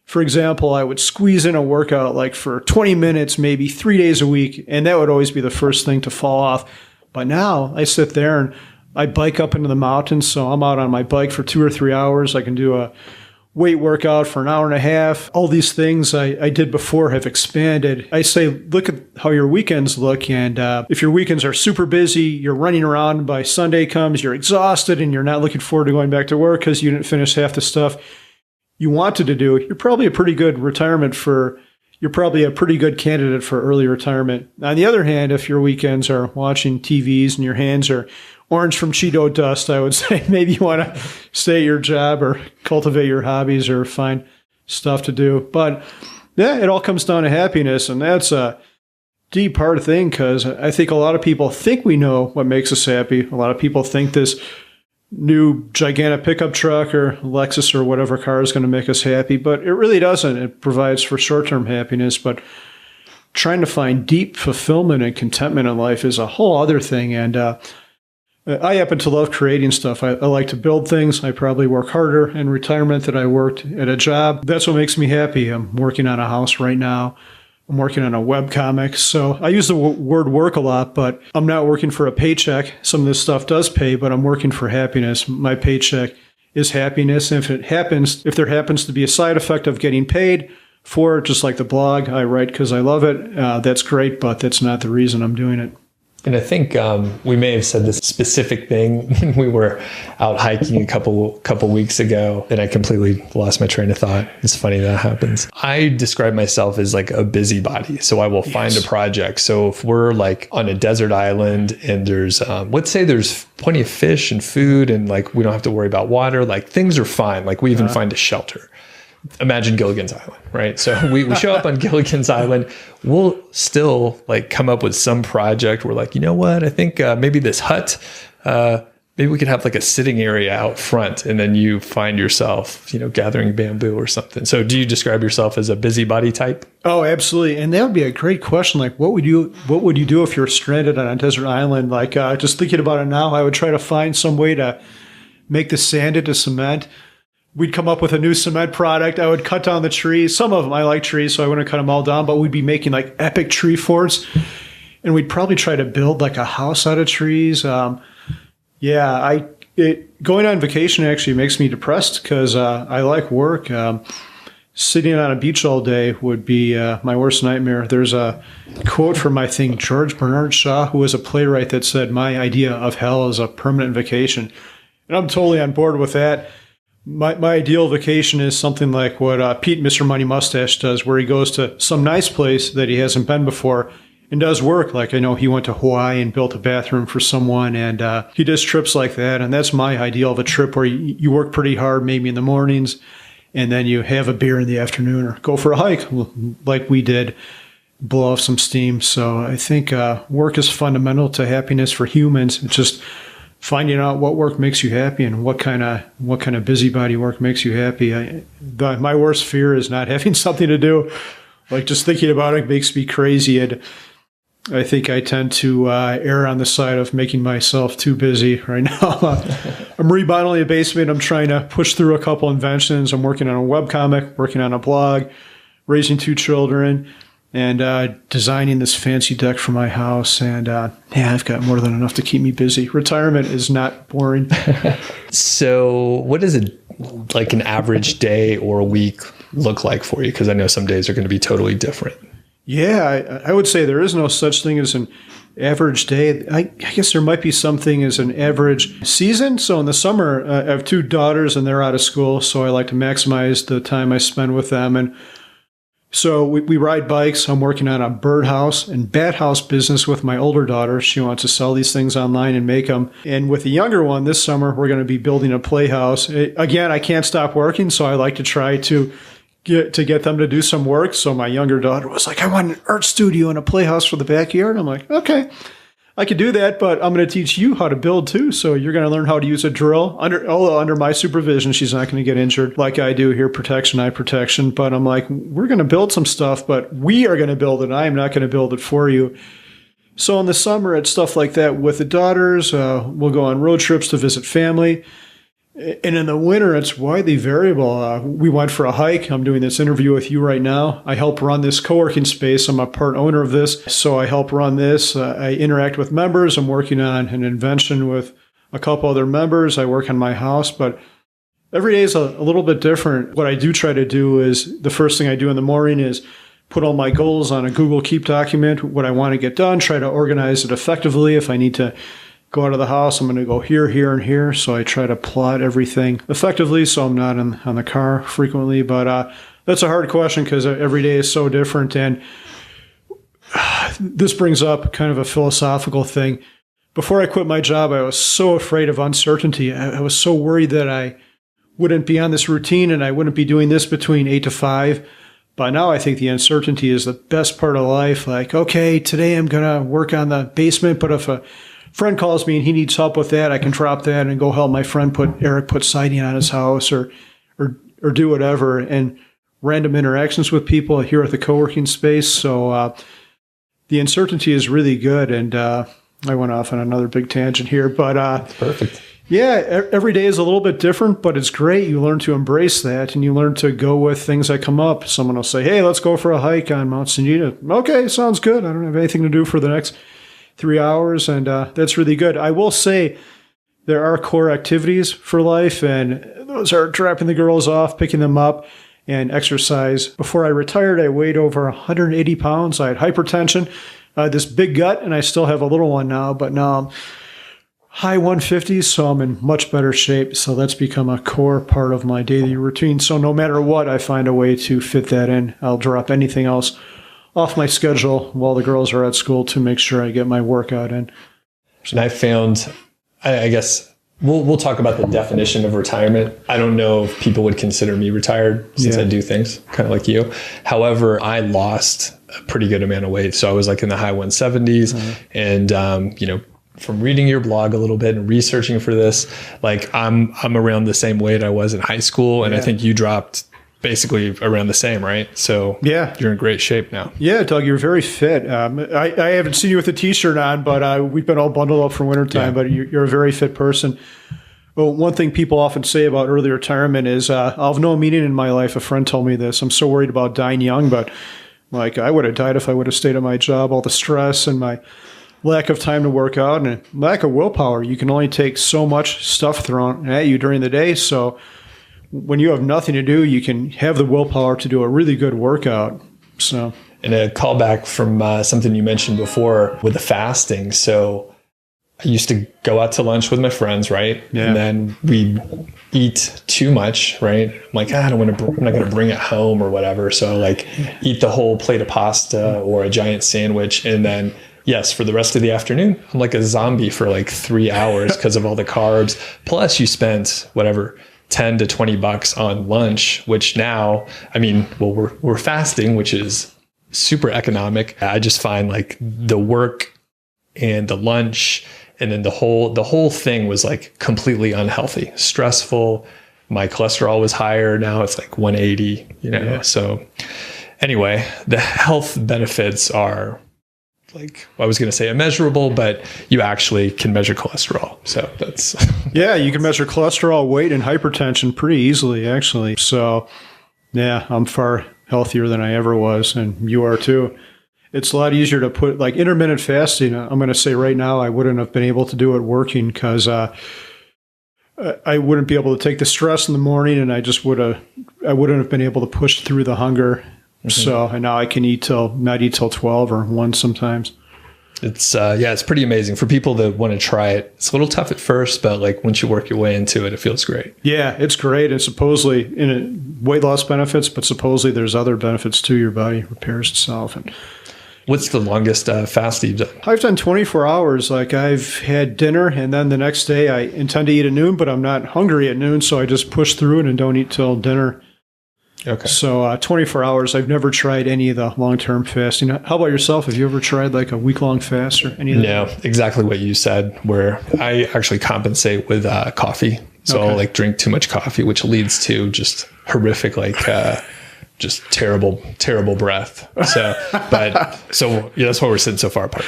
for example, I would squeeze in a workout for 20 minutes, maybe 3 days a week, and that would always be the first thing to fall off. But now I sit there and I bike up into the mountains, so I'm out on my bike for 2 or 3 hours. I can do a weight workout for an hour and a half. All these things I did before have expanded. I say, look at how your weekends look. And if your weekends are super busy, you're running around by Sunday comes, you're exhausted and you're not looking forward to going back to work because you didn't finish half the stuff you wanted to do, you're probably a pretty good candidate for early retirement. On the other hand, if your weekends are watching TVs and your hands are orange from Cheeto dust, I would say maybe you want to stay at your job or cultivate your hobbies or find stuff to do. But yeah, it all comes down to happiness, and that's a deep, hard thing, because I think a lot of people think we know what makes us happy. A lot of people think this new gigantic pickup truck or Lexus or whatever car is going to make us happy, but it really doesn't. It provides for short-term happiness, but trying to find deep fulfillment and contentment in life is a whole other thing. And I happen to love creating stuff. I like to build things. I probably work harder in retirement than I worked at a job. That's what makes me happy. I'm working on a house right now. I'm working on a webcomic. So I use the word work a lot, but I'm not working for a paycheck. Some of this stuff does pay, but I'm working for happiness. My paycheck is happiness. And if there happens to be a side effect of getting paid for it, just like the blog I write because I love it, that's great, but that's not the reason I'm doing it. And I think we may have said this specific thing when we were out hiking a couple weeks ago, and I completely lost my train of thought. It's funny that happens. I describe myself as like a busybody, so I will find a project. So if we're like on a desert island and there's, let's say there's plenty of fish and food, and like we don't have to worry about water, like things are fine. Like we even find a shelter. Imagine Gilligan's Island, right? So we show up on Gilligan's Island. We'll still like come up with some project. We're like, you know what? I think maybe this hut, maybe we could have like a sitting area out front, and then you find yourself, gathering bamboo or something. So do you describe yourself as a busybody type? Oh, absolutely. And that would be a great question. Like, what would you do if you're stranded on a desert island? Like, just thinking about it now, I would try to find some way to make the sand into cement. We'd come up with a new cement product. I would cut down the trees. Some of them, I like trees, so I wouldn't cut them all down, but we'd be making like epic tree forts. And we'd probably try to build like a house out of trees. Going on vacation actually makes me depressed because I like work. Sitting on a beach all day would be my worst nightmare. There's a quote from, I think, George Bernard Shaw, who was a playwright, that said, "My idea of hell is a permanent vacation." And I'm totally on board with that. My ideal vacation is something like what Pete, Mr. Money Mustache, does, where he goes to some nice place that he hasn't been before and does work. Like I know he went to Hawaii and built a bathroom for someone, and he does trips like that. And that's my ideal of a trip, where you work pretty hard, maybe in the mornings, and then you have a beer in the afternoon or go for a hike like we did, blow off some steam. So I think work is fundamental to happiness for humans. It's just finding out what work makes you happy and what kind of busybody work makes you happy. My worst fear is not having something to do. Like just thinking about it makes me crazy. And I think I tend to err on the side of making myself too busy right now. I'm remodeling a basement. I'm trying to push through a couple inventions. I'm working on a webcomic, working on a blog, raising 2 children, and designing this fancy deck for my house. And I've got more than enough to keep me busy. Retirement is not boring. So what is it like an average day or a week look like for you? Because I know some days are going to be totally different. Yeah, I would say there is no such thing as an average day. I guess there might be something as an average season. So in the summer, I have 2 daughters and they're out of school, so I like to maximize the time I spend with them. And so we ride bikes. I'm working on a birdhouse and bat house business with my older daughter. She wants to sell these things online and make them. And with the younger one, this summer, we're going to be building a playhouse. Again, I can't stop working, so I like to try to get them to do some work. So my younger daughter was like, "I want an art studio and a playhouse for the backyard." I'm like, "Okay, I could do that, but I'm going to teach you how to build too. So you're going to learn how to use a drill under my supervision. She's not going to get injured like I do here, protection, eye protection." But I'm like, "We're going to build some stuff, but we are going to build it. I am not going to build it for you." So in the summer, it's stuff like that with the daughters. We'll go on road trips to visit family. And in the winter, it's widely variable. We went for a hike. I'm doing this interview with you right now. I help run this co-working space. I'm a part owner of this, so I help run this. I interact with members. I'm working on an invention with a couple other members. I work on my house, but every day is a little bit different. What I do try to do is the first thing I do in the morning is put all my goals on a Google Keep document, what I want to get done, try to organize it effectively. If I need to go out of the house, I'm going to go here, here, and here. So I try to plot everything effectively so I'm not on the car frequently. But that's a hard question because every day is so different. And this brings up kind of a philosophical thing. Before I quit my job, I was so afraid of uncertainty. I was so worried that I wouldn't be on this routine and I wouldn't be doing this between 8 to 5. But now I think the uncertainty is the best part of life. Like, okay, today I'm going to work on the basement, but if a friend calls me and he needs help with that, I can drop that and go help my friend Eric put siding on his house or do whatever. And random interactions with people here at the co-working space. So the uncertainty is really good. And I went off on another big tangent here, but that's perfect. Yeah, every day is a little bit different, but it's great. You learn to embrace that, and you learn to go with things that come up. Someone will say, hey, let's go for a hike on Mount Sunita. Okay, sounds good. I don't have anything to do for the next 3 hours, and that's really good. I will say there are core activities for life, and those are dropping the girls off, picking them up, and exercise. Before I retired, I weighed over 180 pounds. I had hypertension, this big gut, and I still have a little one now, but now I'm high 150s, so I'm in much better shape. So that's become a core part of my daily routine. So no matter what, I find a way to fit that in. I'll drop anything else off my schedule while the girls are at school to make sure I get my workout in. And I found, I guess, we'll talk about the definition of retirement. I don't know if people would consider me retired since I do things kind of like you. However, I lost a pretty good amount of weight. So I was like in the high 170s and, from reading your blog a little bit and researching for this, like I'm around the same weight I was in high school. And I think you dropped basically around the same, right? So you're in great shape now. Yeah, Doug, you're very fit. I haven't seen you with a t-shirt on, but we've been all bundled up for wintertime, but you're a very fit person. Well, one thing people often say about early retirement is, I've no meaning in my life. A friend told me this. I'm so worried about dying young, but like I would have died if I would have stayed at my job, all the stress and my lack of time to work out and lack of willpower. You can only take so much stuff thrown at you during the day. So when you have nothing to do, you can have the willpower to do a really good workout. So, and a callback from something you mentioned before with the fasting. So I used to go out to lunch with my friends, right? Yeah. And then we'd eat too much, right? I'm like, I'm not going to bring it home or whatever. So like eat the whole plate of pasta or a giant sandwich. And then yes, for the rest of the afternoon, I'm like a zombie for like 3 hours because of all the carbs. Plus you spent whatever, 10 to 20 bucks on lunch, which now, we're fasting, which is super economic. I just find like the work and the lunch and then the whole thing was like completely unhealthy, stressful. My cholesterol was higher. Now it's like 180, So anyway, the health benefits are like, I was going to say immeasurable, but you actually can measure cholesterol. So that's... Yeah, you can measure cholesterol, weight, and hypertension pretty easily, actually. So yeah, I'm far healthier than I ever was, and you are too. It's a lot easier to put, like intermittent fasting, I'm going to say right now, I wouldn't have been able to do it working because I wouldn't be able to take the stress in the morning, and I wouldn't have been able to push through the hunger. So, and now I can not eat till 12 or 1 sometimes. It's, it's pretty amazing for people that want to try it. It's a little tough at first, but like once you work your way into it, it feels great. Yeah, it's great. And supposedly weight loss benefits, but supposedly there's other benefits too. Your body repairs itself. And what's the longest fast you've done? I've done 24 hours. Like I've had dinner and then the next day I intend to eat at noon, but I'm not hungry at noon. So I just push through it and don't eat till dinner. Okay. So 24 hours. I've never tried any of the long-term fasting. How about yourself? Have you ever tried like a week-long fast or any of that? No, exactly what you said, where I actually compensate with coffee. So I'll like drink too much coffee, which leads to just horrific, like just terrible breath. So, that's why we're sitting so far apart.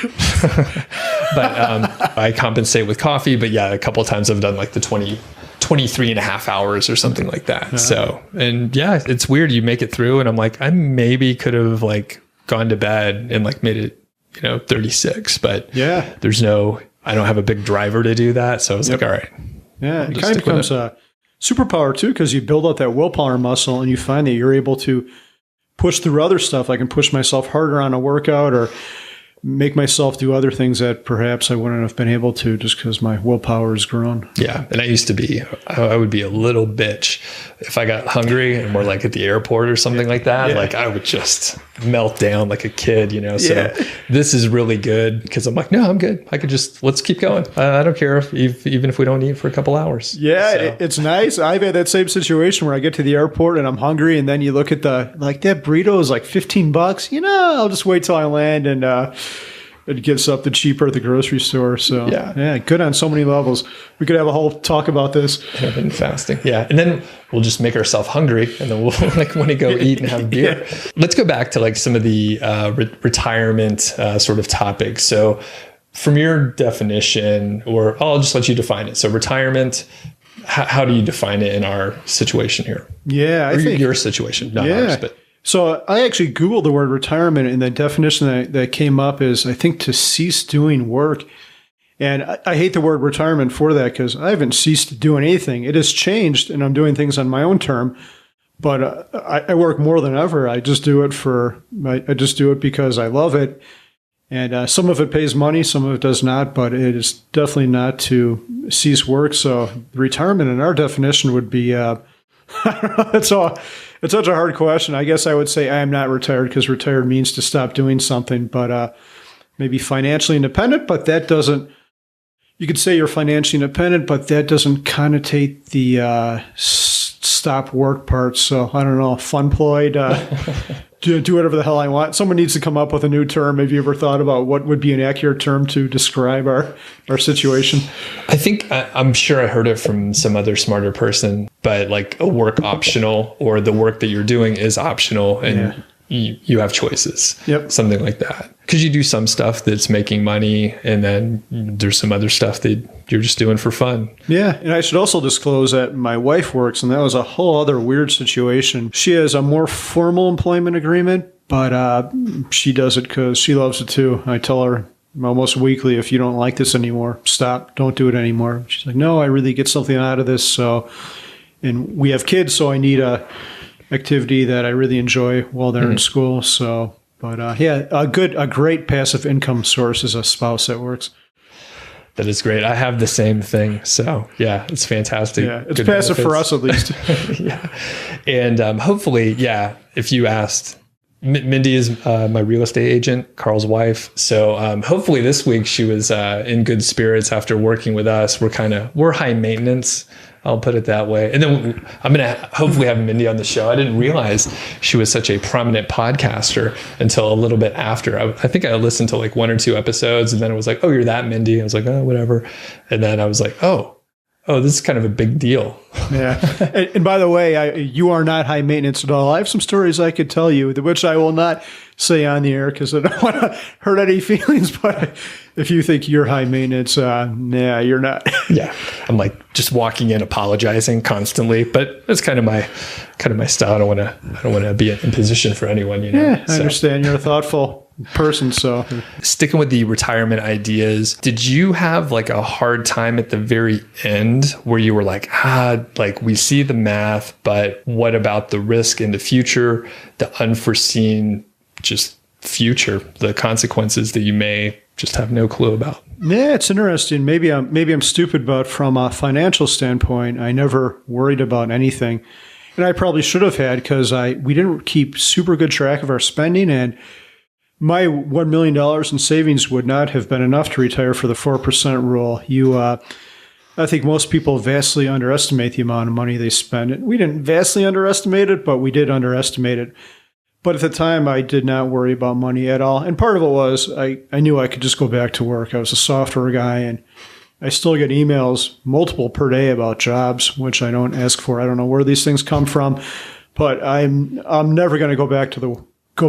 But I compensate with coffee. But yeah, a couple of times I've done like the 23 and a half hours or something like that. Uh-huh. So, and yeah, it's weird. You make it through and I'm like, I maybe could have like gone to bed and like made it, 36, but I don't have a big driver to do that. So I was like, all right. Yeah. It kind of becomes a superpower too, because you build up that willpower muscle and you find that you're able to push through other stuff. I can push myself harder on a workout or make myself do other things that perhaps I wouldn't have been able to just because my willpower has grown. Yeah. And I would be a little bitch if I got hungry and we're like at the airport or something like that. Yeah. Like I would just melt down like a kid, So this is really good because I'm like, no, I'm good. Let's keep going. I don't care even if we don't eat for a couple hours. Yeah, it's nice. I've had that same situation where I get to the airport and I'm hungry, and then you look at that burrito is like $15. I'll just wait till I land, and it gets something cheaper at the grocery store. So yeah, good on so many levels. We could have a whole talk about this. Intermittent fasting. Yeah. And then we'll just make ourselves hungry, and then we'll want to go eat and have beer. Yeah. Let's go back to some of the retirement sort of topics. So from your definition, or I'll just let you define it. So retirement, how do you define it in our situation here? Yeah, I think your situation, not ours, but. So I actually Googled the word retirement, and the definition that came up is, I think, to cease doing work. And I hate the word retirement for that because I haven't ceased doing anything. It has changed, and I'm doing things on my own term. But I work more than ever. I just do it because I love it. And some of it pays money, some of it does not, but it is definitely not to cease work. So retirement in our definition would be, I don't know, it's such a hard question. I guess I would say I am not retired because retired means to stop doing something, but maybe financially independent, but that doesn't, you could say you're financially independent, but that doesn't connotate the stop work part. So I don't know, funployed, do whatever the hell I want. Someone needs to come up with a new term. Have you ever thought about what would be an accurate term to describe our situation? I think I'm sure I heard it from some other smarter person, but like a work optional, or the work that you're doing is optional, and you have choices. Yep. Something like that. Because you do some stuff that's making money, and then there's some other stuff that you're just doing for fun. Yeah. And I should also disclose that my wife works, and that was a whole other weird situation. She has a more formal employment agreement, but she does it because she loves it too. I tell her almost weekly, if you don't like this anymore, stop, don't do it anymore. She's like, no, I really get something out of this. So, and we have kids, so I need a activity that I really enjoy while they're in school. So, but a great passive income source is a spouse that works. That is great. I have the same thing. So yeah, it's fantastic. Yeah, it's passive for us at least. Yeah. And hopefully, if you asked, Mindy is my real estate agent, Carl's wife. So hopefully this week she was in good spirits after working with us. We're high maintenance. I'll put it that way. And then I'm going to hopefully have Mindy on the show. I didn't realize she was such a prominent podcaster until a little bit after. I think I listened to like 1 or 2 episodes, and then it was like, oh, you're that Mindy. I was like, oh, whatever. And then I was like, oh, this is kind of a big deal. Yeah. And by the way, you are not high maintenance at all. I have some stories I could tell you, which I will not say on the air because I don't want to hurt any feelings. But if you think you're high maintenance, you're not. Yeah. I'm like just walking in, apologizing constantly, but that's kind of my style. I don't want to be in position for anyone, Yeah, I understand. You're a thoughtful person. So sticking with the retirement ideas, did you have like a hard time at the very end where you were like, like we see the math, but what about the risk in the future, the unforeseen just future, the consequences that you may just have no clue about? Yeah, it's interesting. Maybe I'm stupid, but from a financial standpoint, I never worried about anything. And I probably should have had, because we didn't keep super good track of our spending, and my $1 million in savings would not have been enough to retire for the 4% rule. I think most people vastly underestimate the amount of money they spend. We didn't vastly underestimate it, but we did underestimate it. But at the time, I did not worry about money at all. And part of it was I knew I could just go back to work. I was a software guy, and I still get emails, multiple per day, about jobs, which I don't ask for. I don't know where these things come from, but I'm never going to go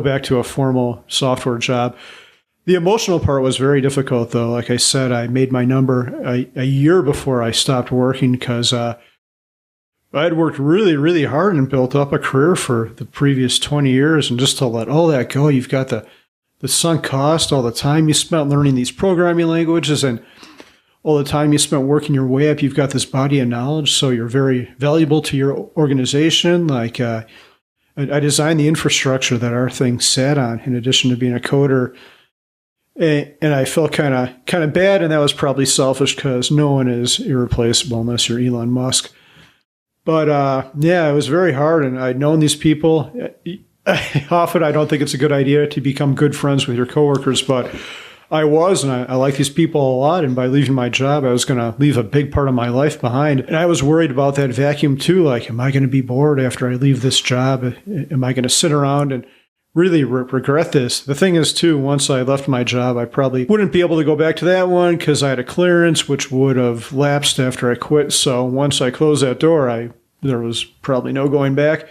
back to a formal software job. The emotional part was very difficult, though. Like I said, I made my number a year before I stopped working because I had worked really, really hard and built up a career for the previous 20 years. And just to let all that go, you've got the sunk cost, all the time you spent learning these programming languages, and all the time you spent working your way up. You've got this body of knowledge, so you're very valuable to your organization. Like I designed the infrastructure that our thing sat on, in addition to being a coder. And I felt kind of bad, and that was probably selfish because no one is irreplaceable unless you're Elon Musk. But yeah, it was very hard, and I'd known these people. Often I don't think it's a good idea to become good friends with your coworkers, but I was, and I like these people a lot. And by leaving my job, I was going to leave a big part of my life behind. And I was worried about that vacuum too. Like, am I going to be bored after I leave this job? Am I going to sit around and really regret this? The thing is too, once I left my job, I probably wouldn't be able to go back to that one because I had a clearance, which would have lapsed after I quit. So once I closed that door, there was probably no going back.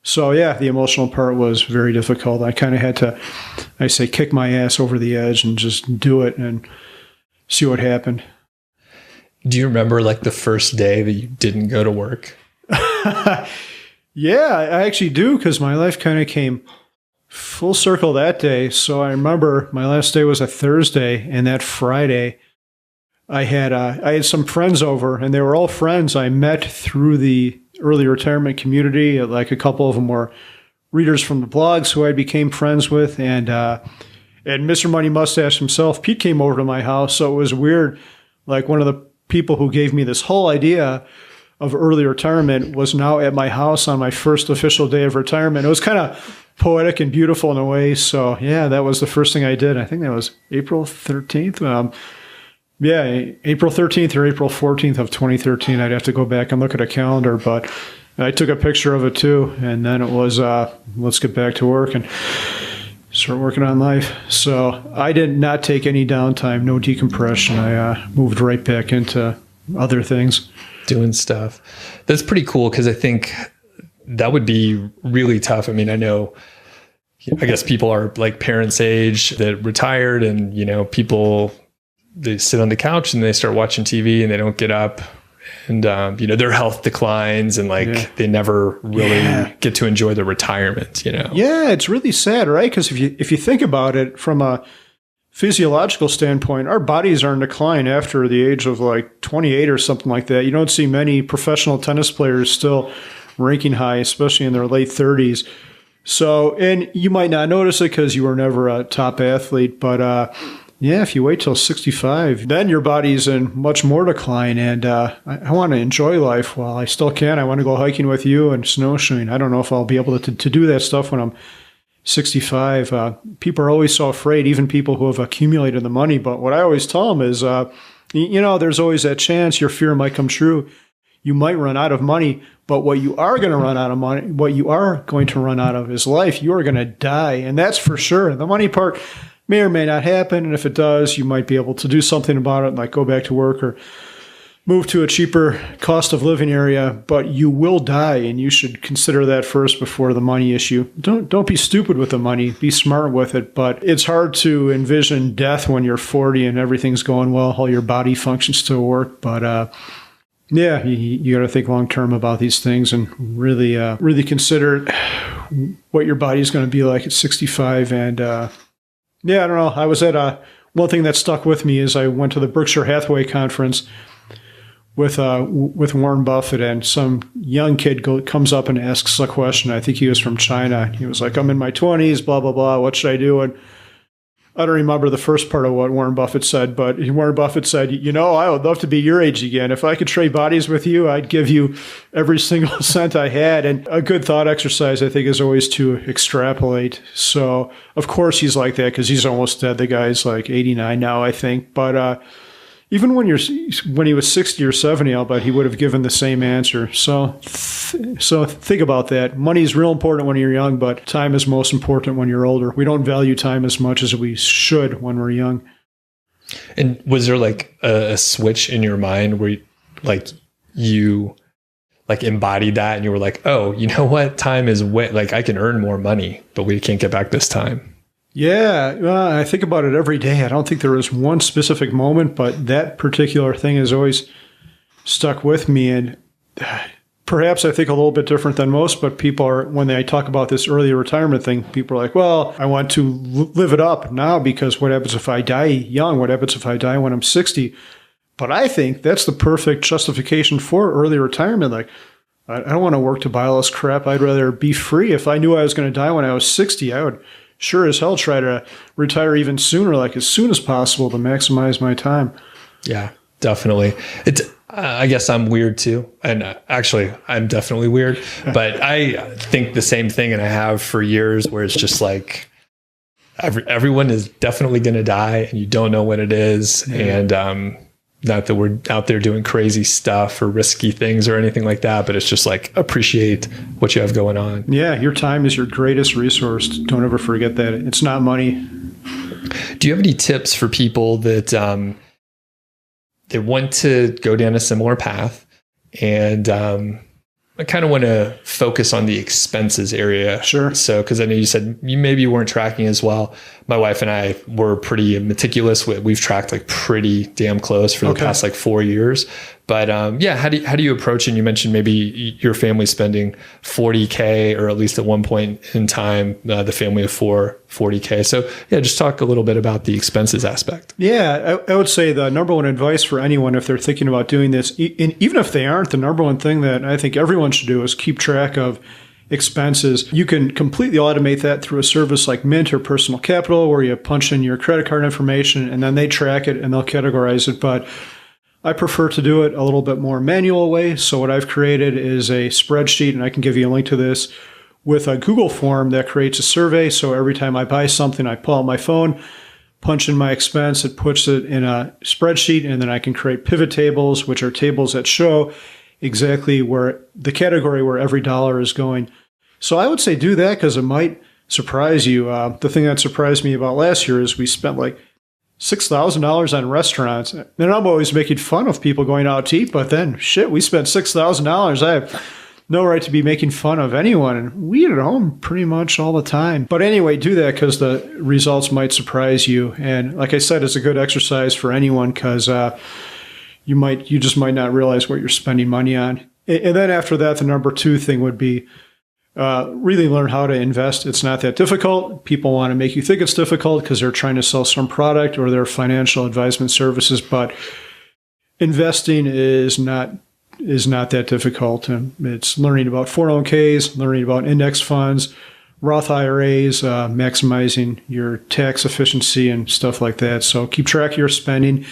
So yeah, the emotional part was very difficult. I kind of had to, kick my ass over the edge and just do it and see what happened. Do you remember like the first day that you didn't go to work? Yeah, I actually do, because my life kind of came full circle that day. So I remember my last day was a Thursday, and that Friday I had some friends over, and they were all friends I met through the early retirement community. Like a couple of them were readers from the blogs who I became friends with, and Mr. Money Mustache himself, Pete, came over to my house. So it was weird. Like, one of the people who gave me this whole idea of early retirement was now at my house on my first official day of retirement. It was kind of poetic and beautiful in a way. So yeah, that was the first thing I did. I think that was April 13th. Yeah, April 13th or April 14th of 2013. I'd have to go back and look at a calendar, but I took a picture of it too. And then it was, let's get back to work and start working on life. So I did not take any downtime, no decompression. I moved right back into other things. Doing stuff. That's pretty cool, because I think that would be really tough. I mean, I guess people are like parents' age that retired, and, people, they sit on the couch and they start watching TV and they don't get up, and, their health declines, and they never really get to enjoy their retirement, Yeah, it's really sad, right? Because if you think about it from a physiological standpoint, our bodies are in decline after the age of like 28 or something like that. You don't see many professional tennis players still ranking high, especially in their late 30s. So, and you might not notice it because you were never a top athlete, but yeah, if you wait till 65, then your body's in much more decline. And I want to enjoy life while I still can. I want to go hiking with you and snowshoeing. I don't know if I'll be able to do that stuff when I'm 65. People are always so afraid, even people who have accumulated the money. But what I always tell them is, there's always that chance your fear might come true. You might run out of money, but what you are going to run out of money, what you are going to run out of is life. You are going to die, and that's for sure. The money part may or may not happen, and if it does, you might be able to do something about it, like go back to work or move to a cheaper cost of living area, but you will die, and you should consider that first before the money issue. Don't be stupid with the money. Be smart with it, but it's hard to envision death when you're 40 and everything's going well, all your body functions still work. But yeah, you got to think long term about these things and really consider what your body's going to be like at 65. And yeah, I don't know. I was at one thing that stuck with me is I went to the Berkshire Hathaway conference with Warren Buffett, and some young kid comes up and asks a question. I think he was from China. He was like, I'm in my 20s, blah, blah, blah. What should I do? And I don't remember the first part of what Warren Buffett said, but Warren Buffett said, I would love to be your age again. If I could trade bodies with you, I'd give you every single cent I had. And a good thought exercise, I think, is always to extrapolate. So, of course, he's like that because he's almost dead. The guy's like 89 now, I think. But even when he was 60 or 70, I'll bet he would have given the same answer. So think about that. Money is real important when you're young, but time is most important when you're older. We don't value time as much as we should when we're young. And was there like a switch in your mind where you embodied that and you were like, oh, you know what? Time is I can earn more money, but we can't get back this time. Yeah, I think about it every day. I don't think there is one specific moment, but that particular thing has always stuck with me. And perhaps I think a little bit different than most, but people are, when they talk about this early retirement thing, people are like, well, I want to live it up now because what happens if I die young? What happens if I die when I'm 60? But I think that's the perfect justification for early retirement. Like, I don't want to work to buy all this crap. I'd rather be free. If I knew I was going to die when I was 60, I would sure as hell try to retire even sooner, like as soon as possible to maximize my time. Yeah, definitely. I guess I'm weird too. And actually, I'm definitely weird. But I think the same thing, and I have for years, where it's just like everyone is definitely going to die, and you don't know when it is. And not that we're out there doing crazy stuff or risky things or anything like that, but it's just like appreciate what you have going on. Yeah, your time is your greatest resource. Don't ever forget that. It's not money. Do you have any tips for people that they want to go down a similar path, and I kind of want to focus on the expenses area? Sure. So, because I know you said you maybe weren't tracking as well. My wife and I were pretty meticulous. We've tracked like pretty damn close for the past like 4 years. But yeah, how do you approach it? And you mentioned maybe your family spending $40K, or at least at one point in time, the family of four, $40K. So yeah, just talk a little bit about the expenses aspect. Yeah, I would say the number one advice for anyone, if they're thinking about doing this, and even if they aren't, the number one thing that I think everyone should do is keep track of expenses. You can completely automate that through a service like Mint or Personal Capital, where you punch in your credit card information and then they track it and they'll categorize it. But I prefer to do it a little bit more manual way. So what I've created is a spreadsheet, and I can give you a link to this, with a Google form that creates a survey. So every time I buy something, I pull out my phone, punch in my expense, it puts it in a spreadsheet, and then I can create pivot tables, which are tables that show exactly where the category where every dollar is going. So I would say do that, because it might surprise you. The thing that surprised me about last year is we spent like $6,000 on restaurants. And I'm always making fun of people going out to eat, but then shit, we spent $6,000. I have no right to be making fun of anyone. And we eat at home pretty much all the time. But anyway, do that, because the results might surprise you. And like I said, it's a good exercise for anyone, because you just might not realize what you're spending money on. And then after that, the number two thing would be really learn how to invest. It's not that difficult. People want to make you think it's difficult because they're trying to sell some product or their financial advisement services, but investing is not that difficult. And it's learning about 401ks, learning about index funds, Roth IRAs, maximizing your tax efficiency and stuff like that. So keep track of your spending.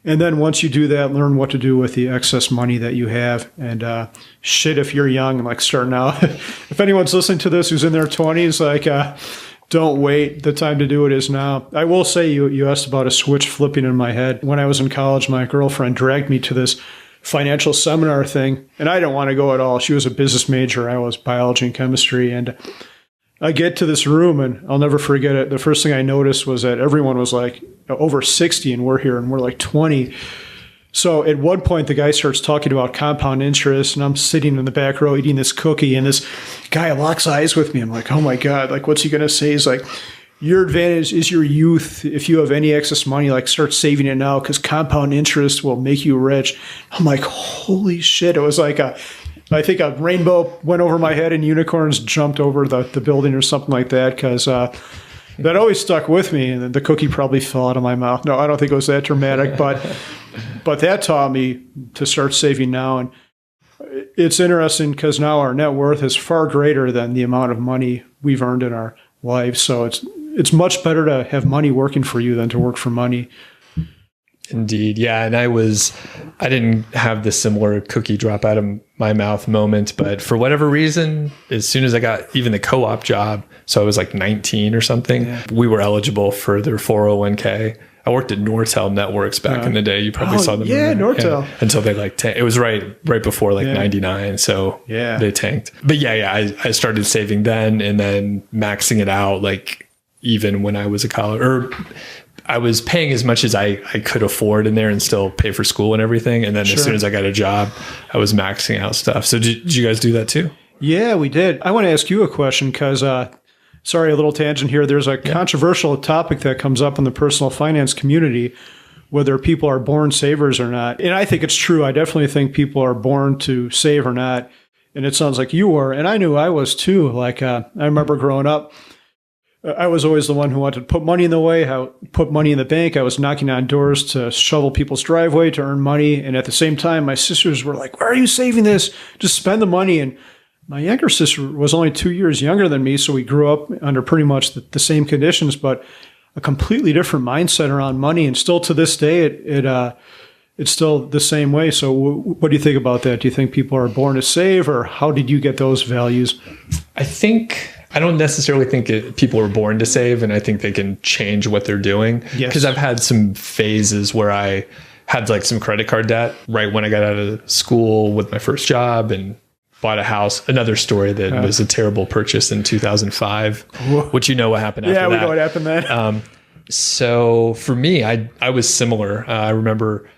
And then once you do that, learn what to do with the excess money that you have. And shit, if you're young and like starting out, if anyone's listening to this who's in their 20s, like don't wait. The time to do it is now. I will say, you asked about a switch flipping in my head. When I was in college, my girlfriend dragged me to this financial seminar thing, and I didn't want to go at all. She was a business major. I was biology and chemistry. And I get to this room, and I'll never forget it. The first thing I noticed was that everyone was like over 60, and we're here, and we're like 20. So at one point, the guy starts talking about compound interest, and I'm sitting in the back row eating this cookie, and this guy locks eyes with me. I'm like, oh my God, like, what's he going to say? He's like, your advantage is your youth. If you have any excess money, like, start saving it now, because compound interest will make you rich. I'm like, holy shit. It was like I think a rainbow went over my head and unicorns jumped over the building or something like that, because that always stuck with me. And the cookie probably fell out of my mouth. No, I don't think it was that dramatic, but that taught me to start saving now. And it's interesting, because now our net worth is far greater than the amount of money we've earned in our lives. So it's much better to have money working for you than to work for money. Indeed. Yeah. And I didn't have the similar cookie drop out of my mouth moment, but for whatever reason, as soon as I got even the co-op job, so I was like 19 or something, we were eligible for their 401k. I worked at Nortel Networks back in the day. You probably saw them. Yeah, Nortel. Until they it was right before 99. So they tanked. But I started saving then, and then maxing it out, like even when I was a college, or I was paying as much as I could afford in there and still pay for school and everything. And then as soon as I got a job, I was maxing out stuff. So did you guys do that too? Yeah, we did. I want to ask you a question, because sorry, a little tangent here. There's a controversial topic that comes up in the personal finance community, whether people are born savers or not. And I think it's true. I definitely think people are born to save or not. And it sounds like you were. And I knew I was too. Like, I remember growing up, I was always the one who wanted to put money in the way, put money in the bank. I was knocking on doors to shovel people's driveway to earn money. And at the same time, my sisters were like, why are you saving this? Just spend the money. And My younger sister was only 2 years younger than me, so we grew up under pretty much the same conditions, but a completely different mindset around money. And still to this day, it's still the same way. So what do you think about that? Do you think people are born to save, or how did you get those values? I don't necessarily think people are born to save, and I think they can change what they're doing. Because I've had some phases where I had like some credit card debt right when I got out of school with my first job and bought a house. Another story that was a terrible purchase in 2005, which you know what happened after that. Yeah, we know what happened then. So for me, I was similar. I remember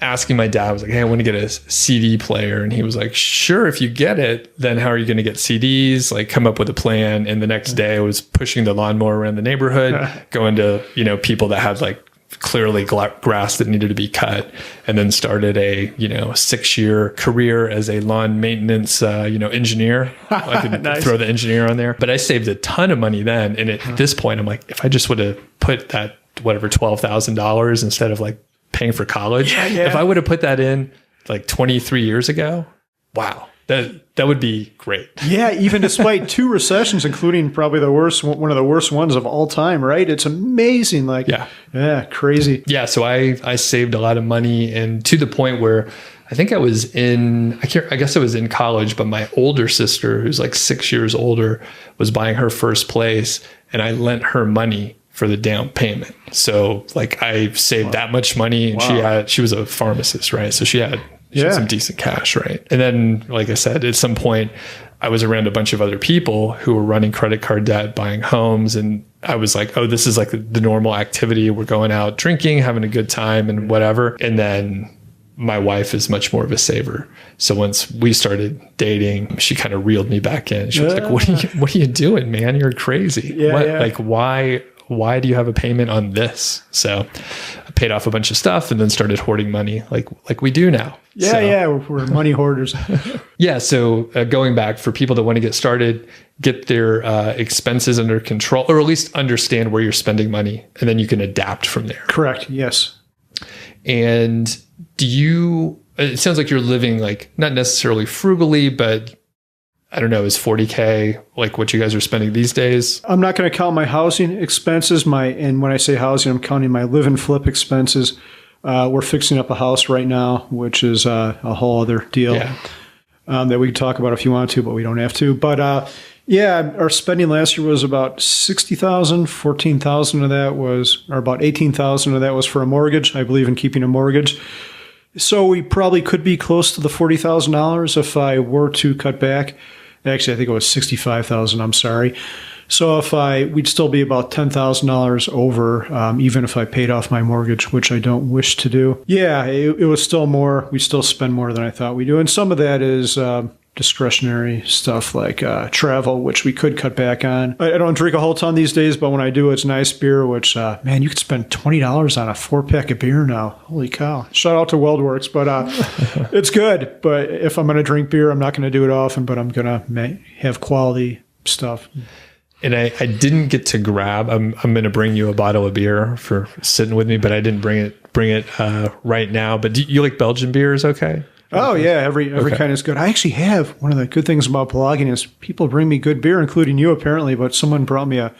asking my dad, I was like, hey, I want to get a CD player. And he was like, sure, if you get it, then how are you going to get CDs? Like, come up with a plan. And the next day I was pushing the lawnmower around the neighborhood, going to, people that had like clearly grass that needed to be cut, and then started a 6-year career as a lawn maintenance engineer. I could Nice. throw the engineer on there, but I saved a ton of money then. And at this point, I'm like, if I just would have put that $12,000 instead of like paying for college, if I would have put that in like 23 years ago, wow, that would be great. Yeah, even despite 2 recessions, including probably one of the worst ones of all time, right? It's amazing. Like, yeah, crazy. Yeah, so I saved a lot of money, and to the point where I think I guess I was in college, but my older sister, who's like 6 years older, was buying her first place, and I lent her money for the down payment. So like I saved that much money, and she was a pharmacist, right? So she had some decent cash, right? And then, like I said, at some point I was around a bunch of other people who were running credit card debt, buying homes. And I was like, oh, this is like the normal activity. We're going out drinking, having a good time and whatever. And then my wife is much more of a saver. So once we started dating, she kind of reeled me back in. She was like, what are you doing, man? You're crazy. Like, why do you have a payment on this? So I paid off a bunch of stuff and then started hoarding money like we do now. We're money hoarders. So going back, for people that want to get started, get their expenses under control, or at least understand where you're spending money, and then you can adapt from there. Correct. Yes. And it sounds like you're living like not necessarily frugally, but I don't know, is 40K like what you guys are spending these days? I'm not going to count my housing expenses. And when I say housing, I'm counting my live and flip expenses. We're fixing up a house right now, which is a whole other deal that we could talk about if you want to, but we don't have to. But our spending last year was about $60,000. 14,000 of that was, or about 18,000 of that was for a mortgage. I believe in keeping a mortgage. So we probably could be close to the $40,000 if I were to cut back. Actually, I think it was 65,000. I'm sorry. So we'd still be about $10,000 over, even if I paid off my mortgage, which I don't wish to do. Yeah, it was still more. We still spend more than I thought we do, and some of that is discretionary stuff like travel, which we could cut back on. I don't drink a whole ton these days, but when I do, it's nice beer, which, man, you could spend $20 on a 4-pack of beer now. Holy cow. Shout out to WeldWorks, but it's good. But if I'm going to drink beer, I'm not going to do it often, but I'm going to have quality stuff. And I didn't get to grab, I'm going to bring you a bottle of beer for sitting with me, but I didn't bring it right now. But do you like Belgian beers? Okay. Oh, yeah. Every kind is good. I actually have. One of the good things about blogging is people bring me good beer, including you apparently, but someone brought me a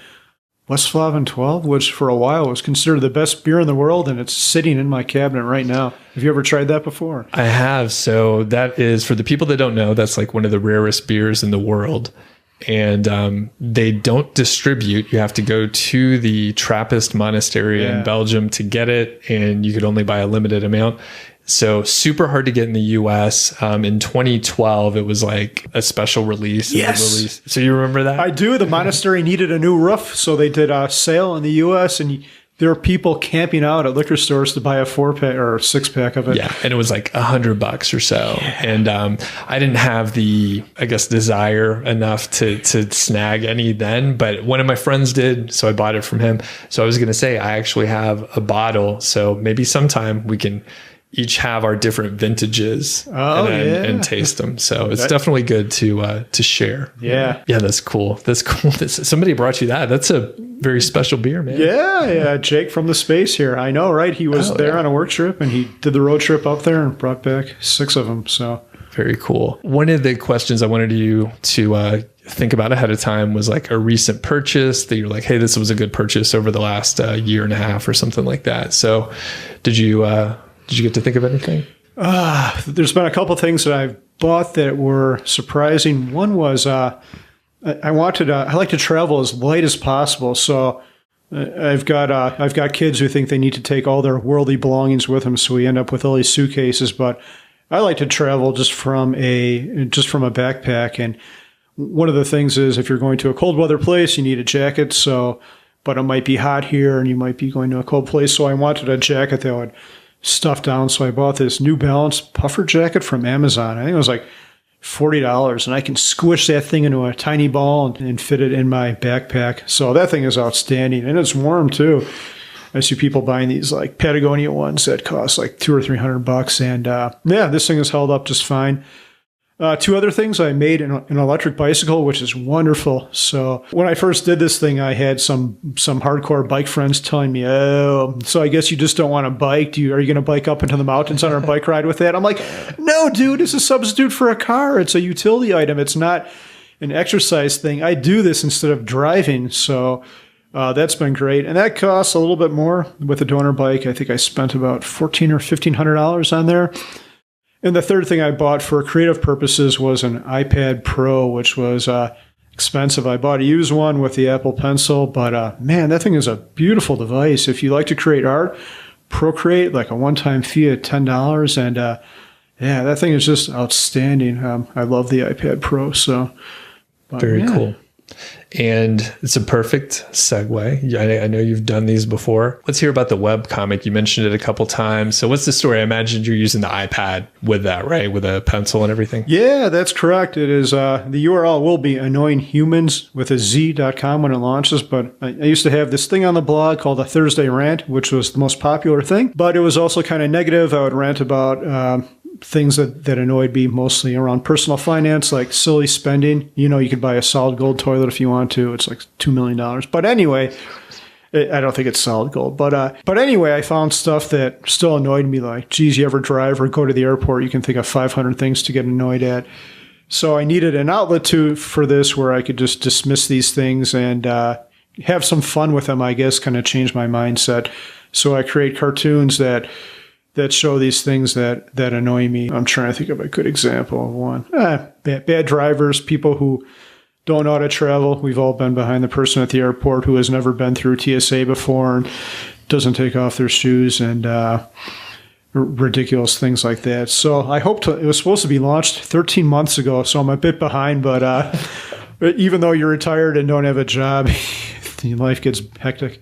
Westflaven 12, which for a while was considered the best beer in the world, and it's sitting in my cabinet right now. Have you ever tried that before? I have. So that is, for the people that don't know, that's like one of the rarest beers in the world. And they don't distribute. You have to go to the Trappist monastery in Belgium to get it, and you could only buy a limited amount. So super hard to get in the US. In 2012, it was like a special release. Yes. So you remember that? I do. The monastery needed a new roof, so they did a sale in the US, and there are people camping out at liquor stores to buy a 4-pack or 6-pack of it. Yeah, and it was like $100 or so. Yeah. And I didn't have the, I guess, desire enough to snag any then, but one of my friends did, so I bought it from him. So I was going to say, I actually have a bottle, so maybe sometime we can each have our different vintages and taste them. So it's definitely good to share. Yeah. Yeah, that's cool. That's cool. Somebody brought you that. That's a very special beer, man. Yeah. Jake from the space here. I know, right? He was there on a work trip, and he did the road trip up there and brought back 6 of them. So Very cool. One of the questions I wanted you to think about ahead of time was like a recent purchase that you're like, hey, this was a good purchase over the last year and a half or something like that. So did you get to think of anything? There's been a couple things that I've bought that were surprising. One was I like to travel as light as possible. So I've got kids who think they need to take all their worldly belongings with them, so we end up with all these suitcases. But I like to travel just from a backpack. And one of the things is if you're going to a cold weather place, you need a jacket. But it might be hot here, and you might be going to a cold place. So I wanted a jacket that would stuff down. So I bought this New Balance puffer jacket from Amazon. I think it was like $40, and I can squish that thing into a tiny ball and fit it in my backpack. So that thing is outstanding, and it's warm too. I see people buying these like Patagonia ones that cost like $200 or $300, and this thing has held up just fine. Two other things: I made an electric bicycle, which is wonderful. So when I first did this thing, I had some hardcore bike friends telling me, "Oh, so I guess you just don't want to bike? Are you going to bike up into the mountains on our bike ride with that?" I'm like, "No, dude, it's a substitute for a car. It's a utility item. It's not an exercise thing. I do this instead of driving." So that's been great, and that costs a little bit more with a donor bike. I think I spent about $1,400 or $1,500 on there. And the third thing I bought for creative purposes was an iPad Pro, which was expensive. I bought a used one with the Apple Pencil, but man, that thing is a beautiful device. If you like to create art, Procreate, like a one-time fee at $10, and that thing is just outstanding. I love the iPad Pro. Very cool. And it's a perfect segue. I know you've done these before. Let's hear about the web comic. You mentioned it a couple times. So what's the story? I imagine you're using the iPad with that, right? With a pencil and everything? Yeah, that's correct. It is. The URL will be annoyinghumans.com when it launches. But I used to have this thing on the blog called a Thursday Rant, which was the most popular thing. But it was also kind of negative. I would rant about things that annoyed me, mostly around personal finance, like silly spending. You could buy a solid gold toilet if you want to. It's like $2 million. But anyway, I don't think it's solid gold. But anyway, I found stuff that still annoyed me, like, geez, you ever drive or go to the airport, you can think of 500 things to get annoyed at. So I needed an outlet for this where I could just dismiss these things and have some fun with them, I guess, kind of change my mindset. So I create cartoons that show these things that annoy me. I'm trying to think of a good example of one. Bad drivers, people who don't know how to travel. We've all been behind the person at the airport who has never been through TSA before and doesn't take off their shoes, and ridiculous things like that. So I hope it was supposed to be launched 13 months ago, so I'm a bit behind, but even though you're retired and don't have a job, life gets hectic.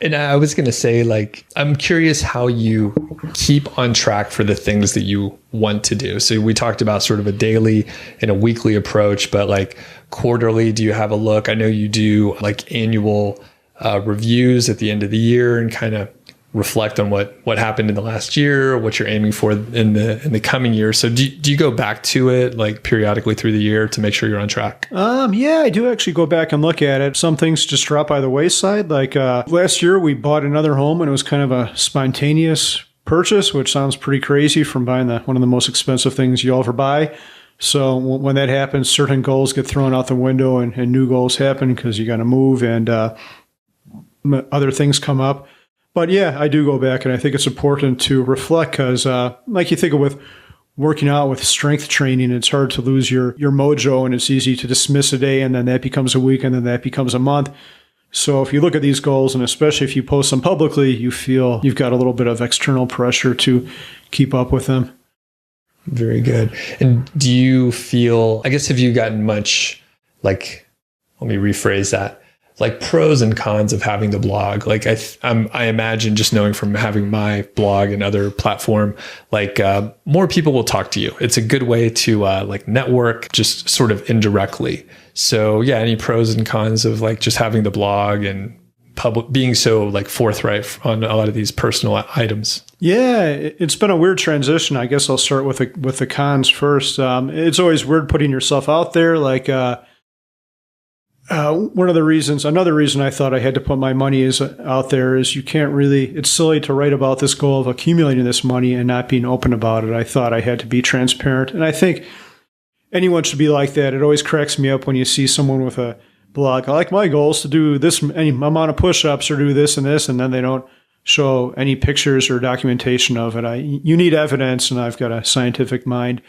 And I was going to say, like, I'm curious how you keep on track for the things that you want to do. So we talked about sort of a daily and a weekly approach, but like quarterly, do you have a look? I know you do like annual reviews at the end of the year and kind of reflect on what happened in the last year, what you're aiming for in the coming year. So do you go back to it like periodically through the year to make sure you're on track? Yeah, I do actually go back and look at it. Some things just drop by the wayside. Like last year, we bought another home, and it was kind of a spontaneous purchase, which sounds pretty crazy from buying one of the most expensive things you'll ever buy. So when that happens, certain goals get thrown out the window, and new goals happen because you got to move, and other things come up. But yeah, I do go back, and I think it's important to reflect because, like you think of with working out with strength training, it's hard to lose your mojo, and it's easy to dismiss a day, and then that becomes a week, and then that becomes a month. So if you look at these goals, and especially if you post them publicly, you feel you've got a little bit of external pressure to keep up with them. Very good. And do you feel, I guess, have you gotten much, like, let me rephrase that, like pros and cons of having the blog? Like I imagine, just knowing from having my blog and other platform, like more people will talk to you. It's a good way to like network, just sort of indirectly. So yeah, any pros and cons of like just having the blog and being so like forthright on a lot of these personal items? Yeah, it's been a weird transition. I guess I'll start with the cons first. It's always weird putting yourself out there. Like another reason I thought I had to put my money out there is you can't really, it's silly to write about this goal of accumulating this money and not being open about it. I thought I had to be transparent. And I think anyone should be like that. It always cracks me up when you see someone with a blog. I like my goals to do this any amount of push-ups or do this, and then they don't show any pictures or documentation of it. You need evidence, and I've got a scientific mind.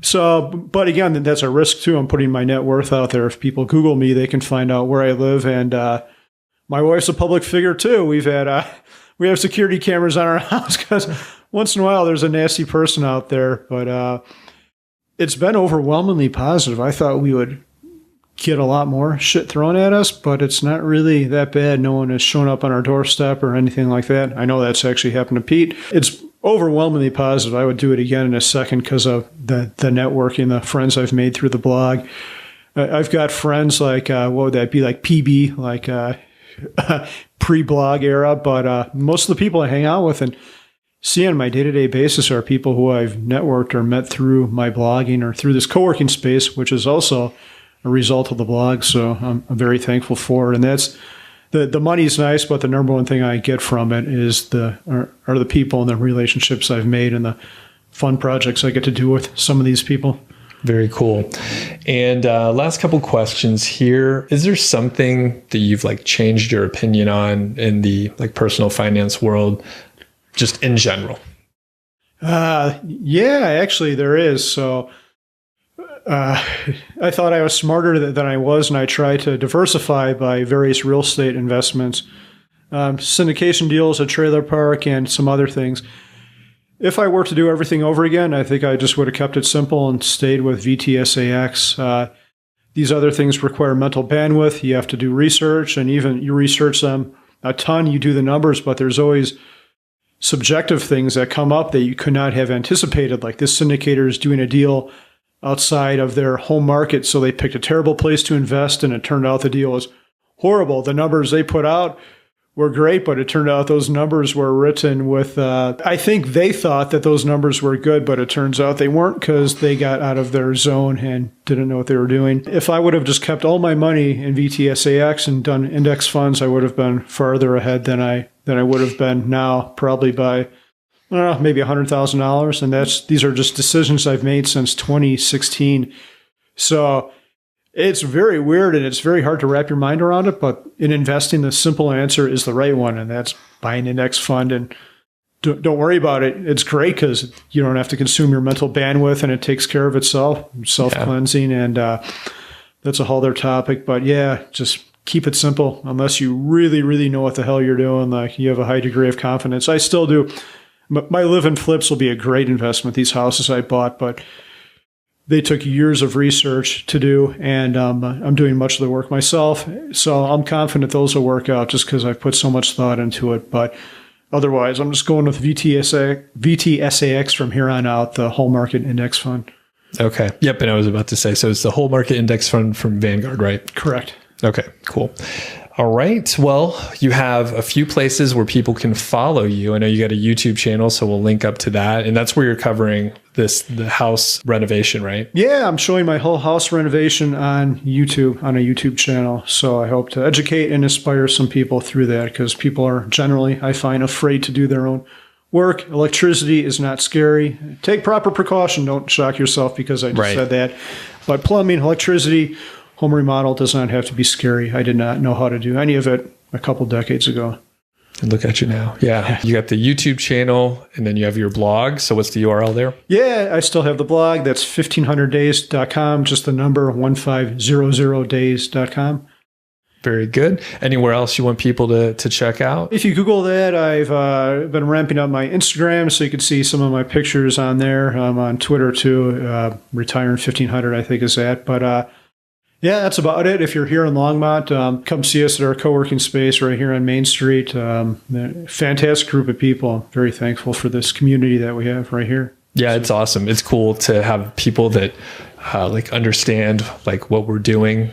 So, but again, that's a risk too. I'm putting my net worth out there. If people Google me, they can find out where I live. And my wife's a public figure too. We have security cameras on our house because once in a while there's a nasty person out there. But it's been overwhelmingly positive. I thought we would get a lot more shit thrown at us, but it's not really that bad. No one has shown up on our doorstep or anything like that. I know that's actually happened to Pete. It's overwhelmingly positive. I would do it again in a second because of the networking, the friends I've made through the blog. I've got friends like, what would that be, like PB, like pre-blog era, but most of the people I hang out with and see on my day-to-day basis are people who I've networked or met through my blogging or through this co-working space, which is also a result of the blog. So I'm very thankful for it. And that's the money's nice, but the number one thing I get from it is are the people and the relationships I've made and the fun projects I get to do with some of these people. Very cool. And last couple questions here. Is there something that you've like changed your opinion on in the like personal finance world, just in general? Yeah, actually there is. So I thought I was smarter than I was, and I tried to diversify by various real estate investments, syndication deals, a trailer park, and some other things. If I were to do everything over again, I think I just would have kept it simple and stayed with VTSAX. These other things require mental bandwidth. You have to do research, and even you research them a ton. You do the numbers, but there's always subjective things that come up that you could not have anticipated, like this syndicator is doing a deal outside of their home market, so they picked a terrible place to invest, and it turned out the deal was horrible. The numbers they put out were great, but it turned out those numbers were written with, I think they thought that those numbers were good, but it turns out they weren't because they got out of their zone and didn't know what they were doing. If I would have just kept all my money in VTSAX and done index funds, I would have been farther ahead than I would have been now, probably by I don't know, maybe $100,000. And these are just decisions I've made since 2016. So it's very weird and it's very hard to wrap your mind around it. But in investing, the simple answer is the right one. And that's buy an index fund and don't worry about it. It's great because you don't have to consume your mental bandwidth and it takes care of itself, self-cleansing. Yeah. And that's a whole other topic. But yeah, just keep it simple unless you really, really know what the hell you're doing. Like you have a high degree of confidence. I still do. My live and flips will be a great investment, these houses I bought, but they took years of research to do, and I'm doing much of the work myself. So I'm confident those will work out just because I've put so much thought into it. But otherwise, I'm just going with VTSAX from here on out, the whole market index fund. Okay. Yep. And I was about to say, so it's the whole market index fund from Vanguard, right? Correct. Okay, cool. All right. Well, you have a few places where people can follow you. I know you got a YouTube channel, so we'll link up to that. And that's where you're covering the house renovation, right? Yeah, I'm showing my whole house renovation on YouTube, on a YouTube channel. So I hope to educate and inspire some people through that because people are generally, I find, afraid to do their own work. Electricity is not scary. Take proper precaution. Don't shock yourself because I just said that. But plumbing, electricity, home remodel does not have to be scary. I did not know how to do any of it a couple decades ago. And look at you now. Yeah. You got the YouTube channel and then you have your blog. So what's the URL there? Yeah, I still have the blog. That's 1500days.com, just the number 1500days.com. Very good. Anywhere else you want people to check out? If you Google that, I've been ramping up my Instagram so you can see some of my pictures on there. I'm on Twitter too. Retiring 1500, I think is that. But yeah, that's about it. If you're here in Longmont, come see us at our co-working space right here on Main Street. Fantastic group of people. Very thankful for this community that we have right here. Yeah, it's awesome. It's cool to have people that like understand like what we're doing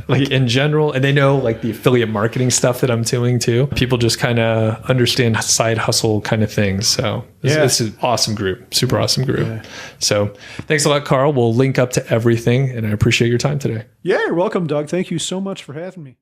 like in general, and they know like the affiliate marketing stuff that I'm doing too. People just kind of understand side hustle kind of things. So it's an awesome group, super awesome group. Yeah. So thanks a lot, Carl. We'll link up to everything, and I appreciate your time today. Yeah, you're welcome, Doug. Thank you so much for having me.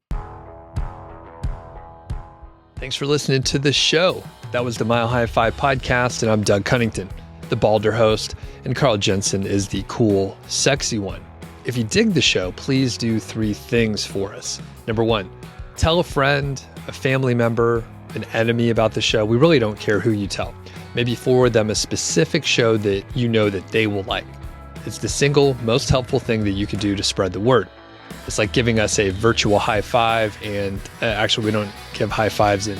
Thanks for listening to the show. That was the MHFi podcast, and I'm Doug Cunnington, the balder host, and Carl Jensen is the cool, sexy one. If you dig the show, please do 3 things for us. Number 1, tell a friend, a family member, an enemy about the show. We really don't care who you tell. Maybe forward them a specific show that you know that they will like. It's the single most helpful thing that you can do to spread the word. It's like giving us a virtual high five, and actually we don't give high fives in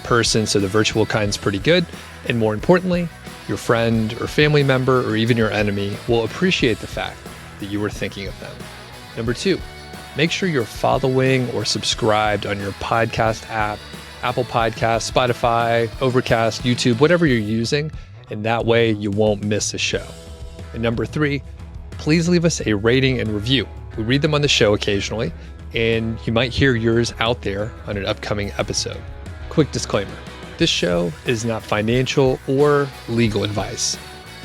person, so the virtual kind's pretty good. And more importantly, your friend or family member or even your enemy will appreciate the fact that you were thinking of them. Number 2, make sure you're following or subscribed on your podcast app, Apple Podcasts, Spotify, Overcast, YouTube, whatever you're using, and that way you won't miss a show. And number 3, please leave us a rating and review. We read them on the show occasionally, and you might hear yours out there on an upcoming episode. Quick disclaimer, this show is not financial or legal advice.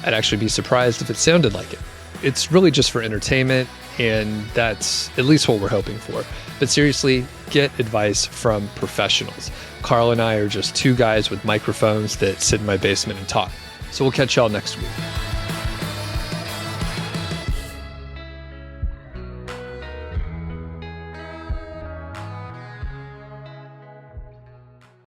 I'd actually be surprised if it sounded like it. It's really just for entertainment, and that's at least what we're hoping for. But seriously, get advice from professionals. Carl and I are just 2 guys with microphones that sit in my basement and talk. So we'll catch y'all next week.